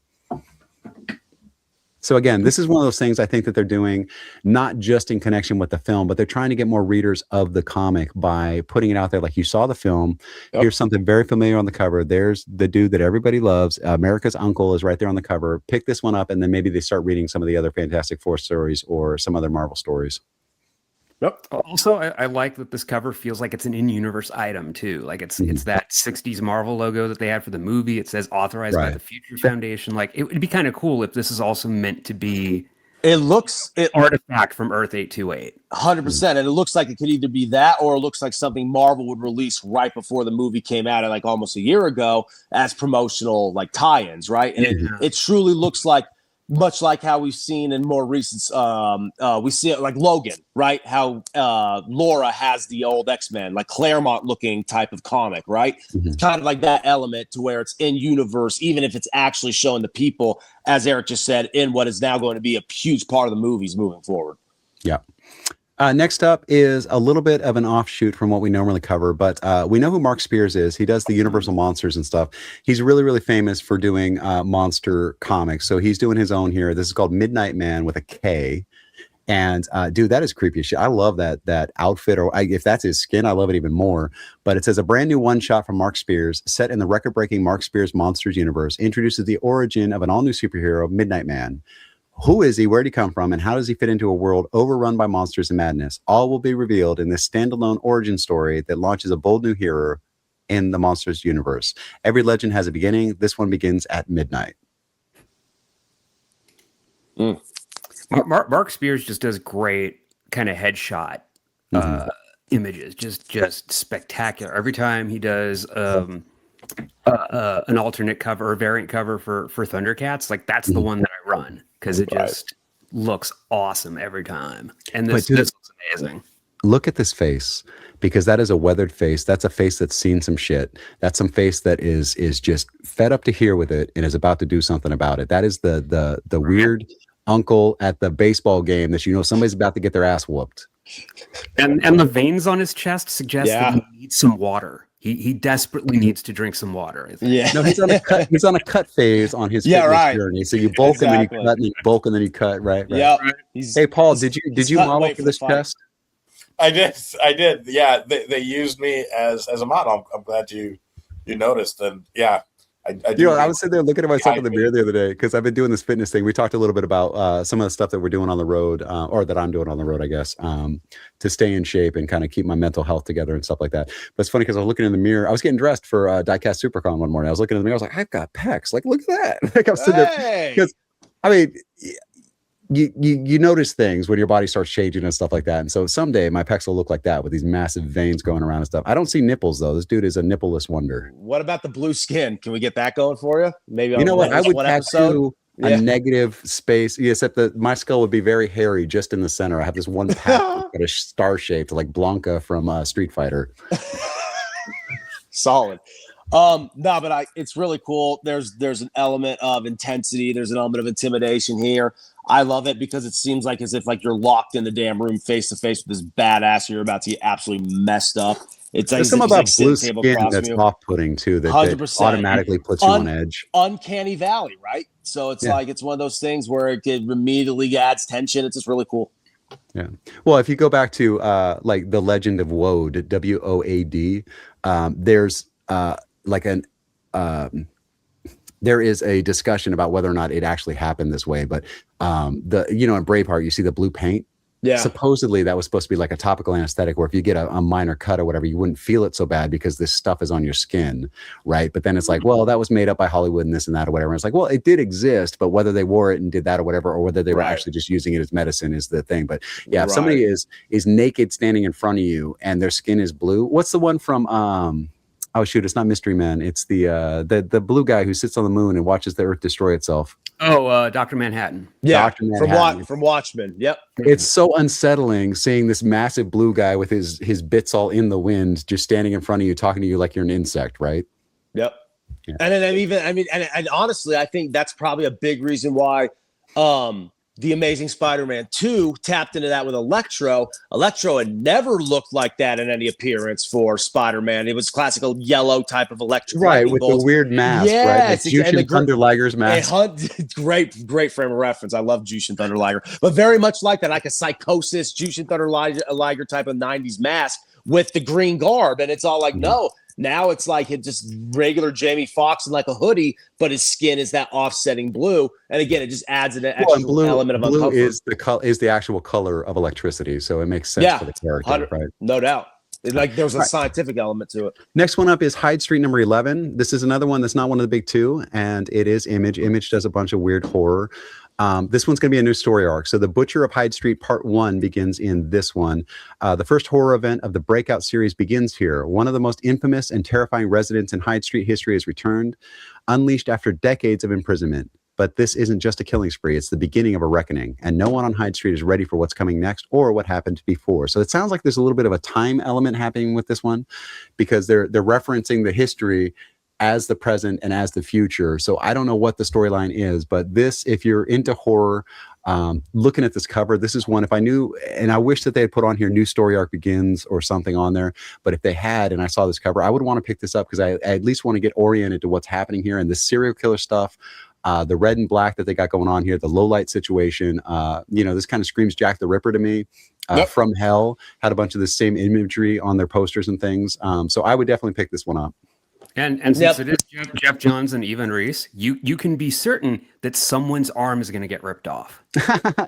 So again, this is one of those things I think that they're doing not just in connection with the film, but they're trying to get more readers of the comic by putting it out there. Like, you saw the film, here's something very familiar on the cover. There's the dude that everybody loves. America's Uncle is right there on the cover. Pick this one up, and then maybe they start reading some of the other Fantastic Four stories or some other Marvel stories. Yep. Also, I like that this cover feels like it's an in-universe item too. Like it's that 60s Marvel logo that they had for the movie. It says authorized by the Future Foundation. Like, it would be kind of cool if this is also meant to be an artifact from Earth 828. 100%. And it looks like it could either be that, or it looks like something Marvel would release right before the movie came out, like almost a year ago, as promotional like tie-ins, right? And it truly looks like, much like how we've seen in more recent, we see it like Logan, right? How Laura has the old X-Men, like Claremont looking type of comic, right? It's kind of like that element to where it's in universe, even if it's actually showing the people, as Erik just said, in what is now going to be a huge part of the movies moving forward. Yeah. Next up is a little bit of an offshoot from what we normally cover, but we know who Mark Spears is. He does the Universal Monsters and stuff. He's really, really famous for doing monster comics. So he's doing his own here. This is called Midnight Man with a K. And dude, that is creepy as shit. I love that outfit, or if that's his skin, I love it even more. But it says, a brand new one-shot from Mark Spears, set in the record-breaking Mark Spears Monsters universe, introduces the origin of an all-new superhero, Midnight Man. Who is he? Where did he come from? And how does he fit into a world overrun by monsters and madness? All will be revealed in this standalone origin story that launches a bold new hero in the monsters universe. Every legend has a beginning. This one begins at midnight. Mark Spears just does great kind of headshot images. Just spectacular. Every time he does an alternate cover or variant cover for Thundercats, like that's the one that I run, because it just looks awesome every time. And this looks amazing. Look at this face, because that is a weathered face. That's a face that's seen some shit. That's some face that is just fed up to here with it and is about to do something about it. That is the weird uncle at the baseball game that somebody's about to get their ass whooped. And the veins on his chest suggest that he needs some water. He desperately needs to drink some water. Yeah. No, he's on a cut phase on his fitness journey. So you bulk and then you cut, and you bulk and then you cut. Right. Yeah. Hey, Paul, did you model for this chest? I did. Yeah, they used me as a model. I'm glad you noticed. And yeah, I do. I was sitting there looking at myself in the mirror the other day, because I've been doing this fitness thing. We talked a little bit about some of the stuff that we're doing on the road, or that I'm doing on the road, I guess, to stay in shape and kind of keep my mental health together and stuff like that. But it's funny, because I was looking in the mirror. I was getting dressed for DieCast Supercon one morning. I was looking in the mirror. I was like, I've got pecs. Like, look at that. Like, I'm sitting there, because I mean, you notice things when your body starts changing and stuff like that. And so someday my pecs will look like that, with these massive veins going around and stuff. I don't see nipples though. This dude is a nippleless wonder. What about the blue skin? Can we get that going for you? Maybe you know what? I would tattoo a negative space, except that my skull would be very hairy just in the center. I have this one patch that is star shaped, like Blanca from Street Fighter. Solid. No, but it's really cool. There's an element of intensity. There's an element of intimidation here. I love it because it seems like as if like you're locked in the damn room face to face with this badass. You're about to get absolutely messed up. It's like there's some about blue skin that's off-putting too. That automatically puts you on edge. Uncanny valley, right? So it's like it's one of those things where it immediately adds tension. It's just really cool. Yeah. Well, if you go back to like the Legend of Woad, WOAD, there's there is a discussion about whether or not it actually happened this way. But in Braveheart, you see the blue paint. Yeah. Supposedly that was supposed to be like a topical anesthetic where if you get a minor cut or whatever, you wouldn't feel it so bad because this stuff is on your skin, right? But then it's like, well, that was made up by Hollywood and this and that or whatever. And it's like, well, it did exist, but whether they wore it and did that or whatever, or whether they were actually just using it as medicine is the thing. But yeah, if somebody is naked standing in front of you and their skin is blue, what's the one from oh shoot, it's not Mystery Man. It's the blue guy who sits on the moon and watches the Earth destroy itself. Oh, Dr. Manhattan. Yeah, Dr. Manhattan. From Watchmen. Yep. It's so unsettling seeing this massive blue guy with his bits all in the wind, just standing in front of you, talking to you like you're an insect, right? Yep. Yeah. And then and honestly, I think that's probably a big reason why The Amazing Spider-Man 2 tapped into that with Electro. Electro had never looked like that in any appearance for Spider-Man. It was classical yellow type of Electro. Right, with the weird mask, right? Like Jushin Thunder Liger's mask. Great frame of reference. I love Jushin Thunder Liger. But very much like that, like a Psychosis, Jushin Thunder Liger type of 90s mask with the green garb. And it's all like, no. Now it's like it just regular Jamie Foxx in like a hoodie, but his skin is that offsetting blue. And again, it just adds an extra element of blue uncomfort. Is the actual color of electricity, so it makes sense for the character, right? No doubt. Like there's a scientific element to it. Next one up is Hyde Street number 11. This is another one that's not one of the big two, and it is Image. Image does a bunch of weird horror. This one's going to be a new story arc. So The Butcher of Hyde Street Part 1 begins in this one. The first horror event of the Breakout series begins here. One of the most infamous and terrifying residents in Hyde Street history has returned, unleashed after decades of imprisonment. But this isn't just a killing spree. It's the beginning of a reckoning. And no one on Hyde Street is ready for what's coming next or what happened before. So it sounds like there's a little bit of a time element happening with this one because they're referencing the history as the present and as the future. So I don't know what the storyline is, but this, if you're into horror, looking at this cover, this is one, if I knew, and I wish that they had put on here new story arc begins or something on there, but if they had, and I saw this cover, I would want to pick this up because I at least want to get oriented to what's happening here and the serial killer stuff, the red and black that they got going on here, the low light situation, this kind of screams Jack the Ripper to me. From Hell had a bunch of the same imagery on their posters and things. So I would definitely pick this one up. And since it is Jeff Johns and Evan Reese, you can be certain that someone's arm is going to get ripped off.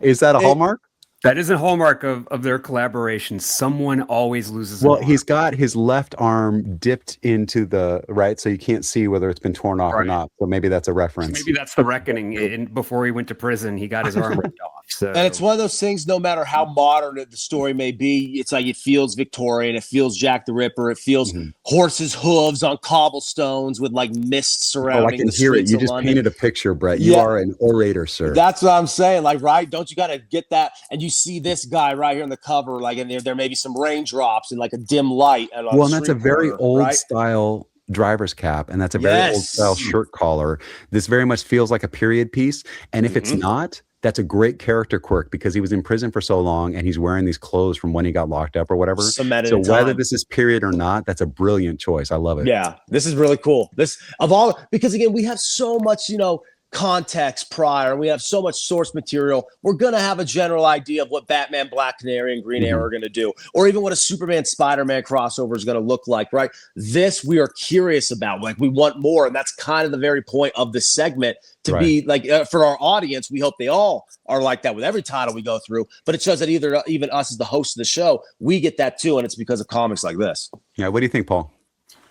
Is that a hallmark? That is a hallmark of their collaboration. Someone always loses. Well, he's got his left arm dipped into the right, so you can't see whether it's been torn off or not. So maybe that's a reference. Maybe that's the reckoning. Before he went to prison, he got his arm ripped off. So. And it's one of those things. No matter how modern the story may be, it's like it feels Victorian. It feels Jack the Ripper. It feels horses' hooves on cobblestones with like mist surrounding. I can hear it. You just painted a picture, Brett. You are an orator, sir. That's what I'm saying. Like, right? Don't you got to get that? And you see this guy right here on the cover, like, and there may be some raindrops and like a dim light. And that's a very old style driver's cap, and that's a very old style shirt collar. This very much feels like a period piece, and if it's not, that's a great character quirk because he was in prison for so long and he's wearing these clothes from when he got locked up or whatever. So whether this is period or not, that's a brilliant choice. I love it. Yeah, this is really cool. Because again, we have so much, context prior. We have so much source material. We're going to have a general idea of what Batman, Black Canary, and Green Arrow are going to do, or even what a Superman, Spider-Man crossover is going to look like, right? This we are curious about. Like, we want more, and that's kind of the very point of this segment to be like, for our audience, we hope they all are like that with every title we go through, but it shows that even us as the host of the show, we get that too, and it's because of comics like this. Yeah, what do you think, Paul?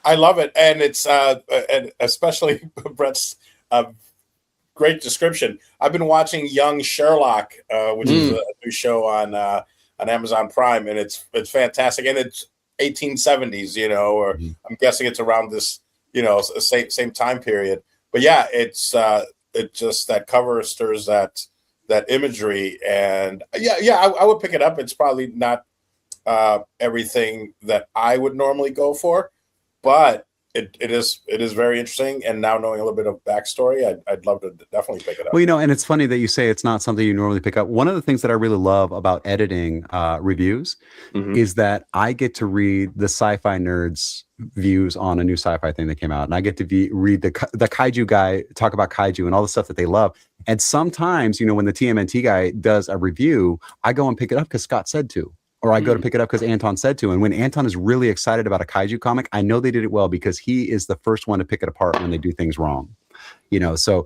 I love it, and it's and especially Brett's great description. I've been watching Young Sherlock, which is a new show on Amazon Prime, and it's fantastic. And it's 1870s, or I'm guessing it's around this, same time period. But yeah, it's just that cover stirs that imagery, and I would pick it up. It's probably not everything that I would normally go for, but it is very interesting. And now knowing a little bit of backstory, I'd love to definitely pick it up. Well, and it's funny that you say it's not something you normally pick up. One of the things that I really love about editing reviews is that I get to read the sci-fi nerds' views on a new sci-fi thing that came out, and I get to read the kaiju guy talk about kaiju and all the stuff that they love. And sometimes, when the TMNT guy does a review, I go and pick it up because Scott said to. Or I go to pick it up because Anton said to. And when Anton is really excited about a kaiju comic, I know they did it well because he is the first one to pick it apart when they do things wrong. So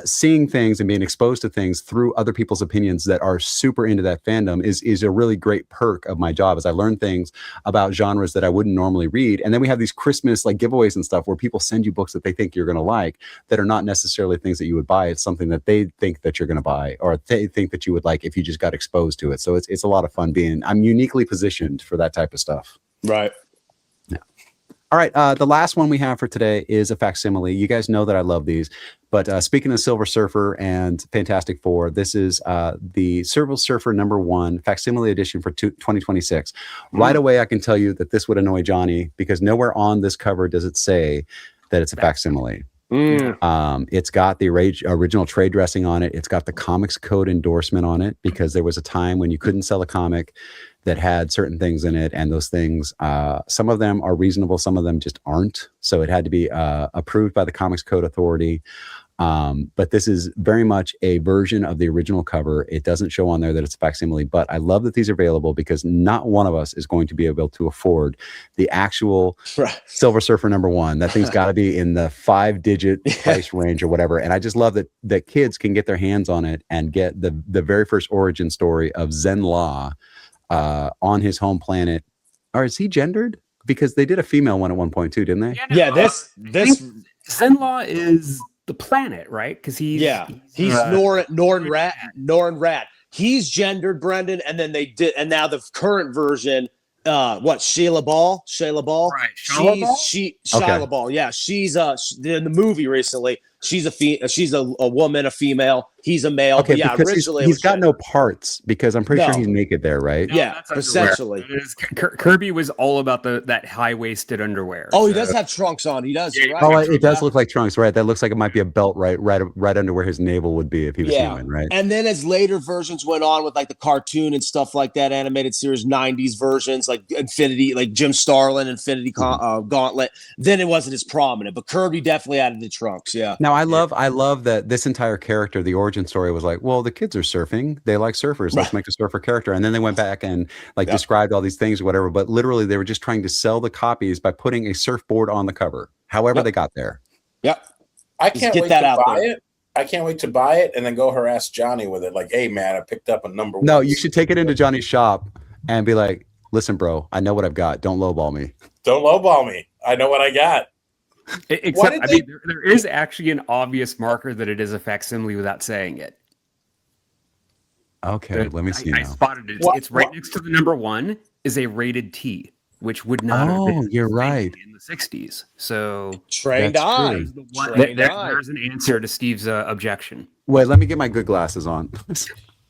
seeing things and being exposed to things through other people's opinions that are super into that fandom is a really great perk of my job, as I learn things about genres that I wouldn't normally read. And then we have these Christmas like giveaways and stuff where people send you books that they think you're going to like that are not necessarily things that you would buy. It's something that they think that you're going to buy, or they think that you would like if you just got exposed to it. So it's a lot of fun I'm uniquely positioned for that type of stuff. Right. All right, the last one we have for today is a facsimile. You guys know that I love these, but speaking of Silver Surfer and Fantastic Four, this is the Silver Surfer #1 facsimile edition for 2026. Right away, I can tell you that this would annoy Johnny because nowhere on this cover does it say that it's a facsimile. It's got the original trade dressing on it. It's got the Comics Code endorsement on it because there was a time when you couldn't sell a comic that had certain things in it, and those things, some of them are reasonable, some of them just aren't. So it had to be approved by the Comics Code Authority. But this is very much a version of the original cover. It doesn't show on there that it's a facsimile, but I love that these are available because not one of us is going to be able to afford the actual Silver Surfer #1. That thing's got to be in the 5-digit price range or whatever. And I just love that kids can get their hands on it and get the very first origin story of Zen La on his home planet. Or is he gendered? Because they did a female one at one point too, didn't they? Yeah, this Zenlaw is the planet, right? Because he's Norn Rat. He's gendered, Brendan, and then they did, and now the current version, Shayla Ball, right? Shayla Ball, yeah, she's in the movie recently. She's a woman, a female. He's a male. Okay, but yeah, originally he's got no parts because I'm pretty sure he's naked there, right? No, yeah, essentially. Kirby was all about that high-waisted underwear. Oh, he does have trunks on. He does. Yeah, right. It does look like trunks, right? That looks like it might be a belt, right under where his navel would be if he was human, right? And then as later versions went on with like the cartoon and stuff like that, animated series, 90s versions like Infinity, like Jim Starlin, Infinity Gauntlet, then it wasn't as prominent. But Kirby definitely added the trunks. Yeah. Now I love that this entire character, the origin story was like, well, the kids are surfing, they like surfers, let's make a surfer character. And then they went back and described all these things or whatever, but literally they were just trying to sell the copies by putting a surfboard on the cover, however they got there. I can't wait to buy it. I can't wait to buy it and then go harass Johnny with it, like, hey man, I picked up a #1. No, you should take it into Johnny's shop and be like, listen bro, I know what I've got, don't lowball me. I know what I got. Except, there is actually an obvious marker that it is a facsimile without saying it. Okay, let me see. I spotted it. It's right next to the #1 is a rated T, which would not have been you're right in the 60s. So trained eye. There's an answer to Steve's objection. Wait, let me get my good glasses on.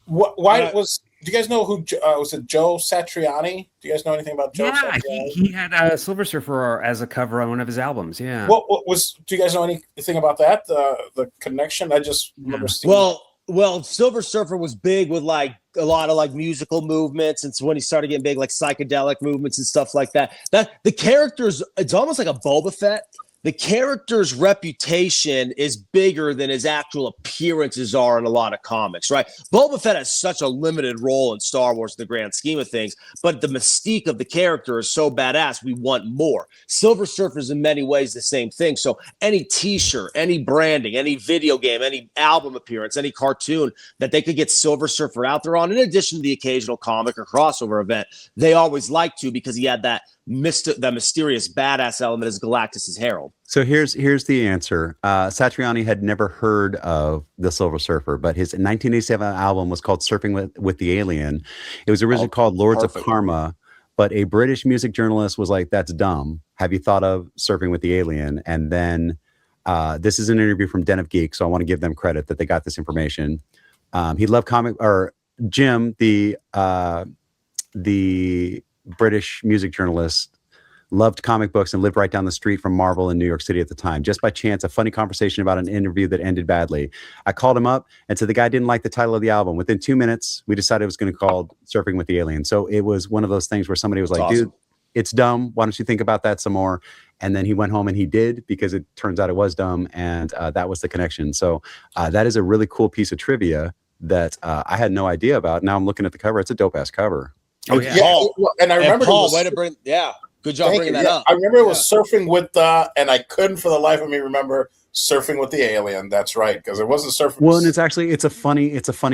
Do you guys know who was it? Joe Satriani? Do you guys know anything about Joe? Yeah, he had Silver Surfer as a cover on one of his albums. Yeah. What was? Do you guys know anything about that? The connection? I just remember seeing. Well, Silver Surfer was big with like a lot of like musical movements, and so when he started getting big, like psychedelic movements and stuff like that. That the characters, it's almost like a Boba Fett. The character's reputation is bigger than his actual appearances are in a lot of comics, right? Boba Fett has such a limited role in Star Wars in the grand scheme of things, but the mystique of the character is so badass, we want more. Silver Surfer is in many ways the same thing. So any t-shirt, any branding, any video game, any album appearance, any cartoon that they could get Silver Surfer out there on, in addition to the occasional comic or crossover event, they always like to because he had that mysterious badass element as Galactus's herald. So here's the answer. Satriani had never heard of the Silver Surfer, but his 1987 album was called Surfing with the Alien. It was originally called Lords of Karma, but a British music journalist was like, that's dumb. Have you thought of Surfing with the Alien? And then this is an interview from Den of Geek, so I want to give them credit that they got this information. He loved Jim, the British music journalist, loved comic books, and lived right down the street from Marvel in New York City at the time. Just by chance, a funny conversation about an interview that ended badly. I called him up and said the guy didn't like the title of the album. Within 2 minutes, we decided it was going to call Surfing with the Aliens. So it was one of those things where somebody was like, dude, it's dumb. Why don't you think about that some more? And then he went home and he did, because it turns out it was dumb. And that was the connection. So that is a really cool piece of trivia that I had no idea about. Now I'm looking at the cover. It's a dope ass cover. Oh yeah. And I remember Paul, way to bring, good job bringing that up. I remember it was Surfing with the, and I couldn't for the life of me remember Surfing with the Alien. That's right, because it wasn't Surfing. Well, and it's a funny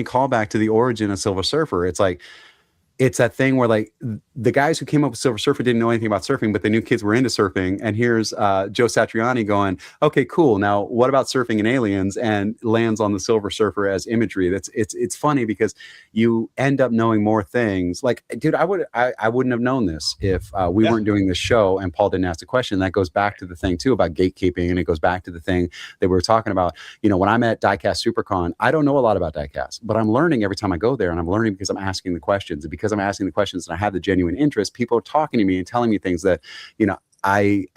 callback to the origin of Silver Surfer. It's like, it's that thing where like the guys who came up with Silver Surfer didn't know anything about surfing, but they knew kids were into surfing. And here's Joe Satriani going, okay, cool. Now what about surfing and aliens? And lands on the Silver Surfer as imagery. It's funny because you end up knowing more things. Like, dude, I wouldn't have known this if we weren't doing this show and Paul didn't ask the question. That goes back to the thing too about gatekeeping, and it goes back to the thing that we were talking about. You know, when I'm at DieCast Supercon, I don't know a lot about diecast, but I'm learning every time I go there, and I'm learning because I'm asking the questions, and because I'm asking the questions and I have the genuine interest, people are talking to me and telling me things that, you know, I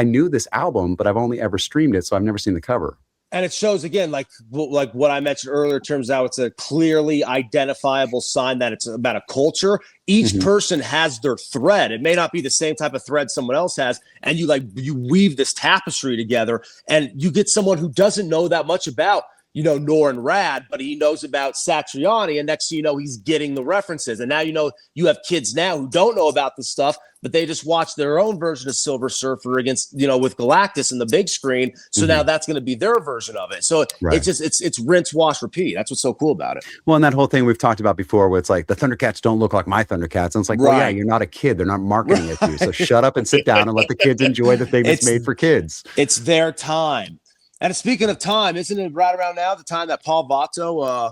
knew this album, but I've only ever streamed it, so I've never seen the cover. And it shows again, like what I mentioned earlier, turns out it's a clearly identifiable sign that it's about a culture. Each person has their thread. It may not be the same type of thread someone else has. And you weave this tapestry together, and you get someone who doesn't know that much about, you know, Nor and Rad, but he knows about Satriani, and next thing you know, he's getting the references. And now, you know, you have kids now who don't know about this stuff, but they just watch their own version of Silver Surfer against, you know, with Galactus in the big screen. So now that's going to be their version of it. So it's just, it's rinse, wash, repeat. That's what's so cool about it. Well, and that whole thing we've talked about before, where it's like the Thundercats don't look like my Thundercats. And it's like, well, yeah, you're not a kid. They're not marketing it to you. So shut up and sit down and let the kids enjoy the thing that's made for kids. It's their time. And speaking of time, isn't it right around now the time that Paul Vato?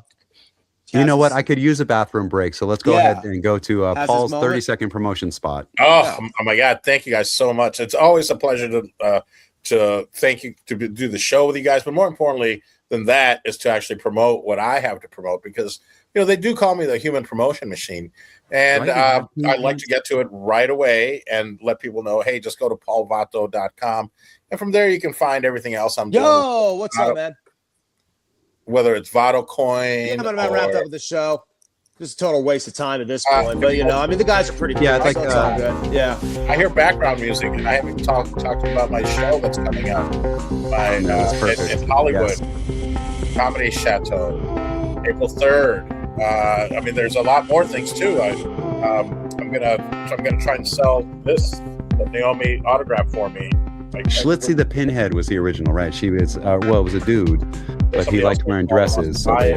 You know what? I could use a bathroom break, so let's go ahead and go to Paul's 30-second promotion spot. Oh my God! Thank you guys so much. It's always a pleasure to thank you to do the show with you guys. But more importantly than that is to actually promote what I have to promote, because you know they do call me the human promotion machine, and I'd like to get to it right away and let people know, hey, just go to paulvato.com. And from there, you can find everything else I'm doing. Yo, what's up, man? Whether it's Vato Coin. Yeah, I'm about wrapped up with the show. Just a total waste of time at this point. But, you know, I mean, the guys are pretty cool. Yeah, it's all good. Yeah. I hear background music, and I haven't talked about my show that's coming out in Hollywood. Yes. Comedy Chateau, April 3rd. I mean, there's a lot more things, too. I'm gonna try and sell this Naomi autograph for me. Schlitzie the Pinhead was the original, right? She was, it was a dude, but he liked wearing dresses. So they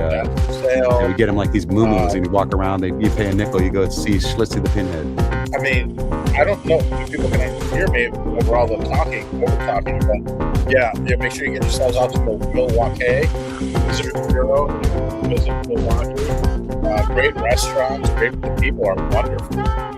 would get him like these moo-moos, and he'd walk around, you pay a nickel, you go see Schlitzie the Pinhead. I mean, I don't know if people can hear me over all the talking, but yeah, make sure you get yourselves out to Milwaukee, visit Milwaukee. Great restaurants, the people are wonderful.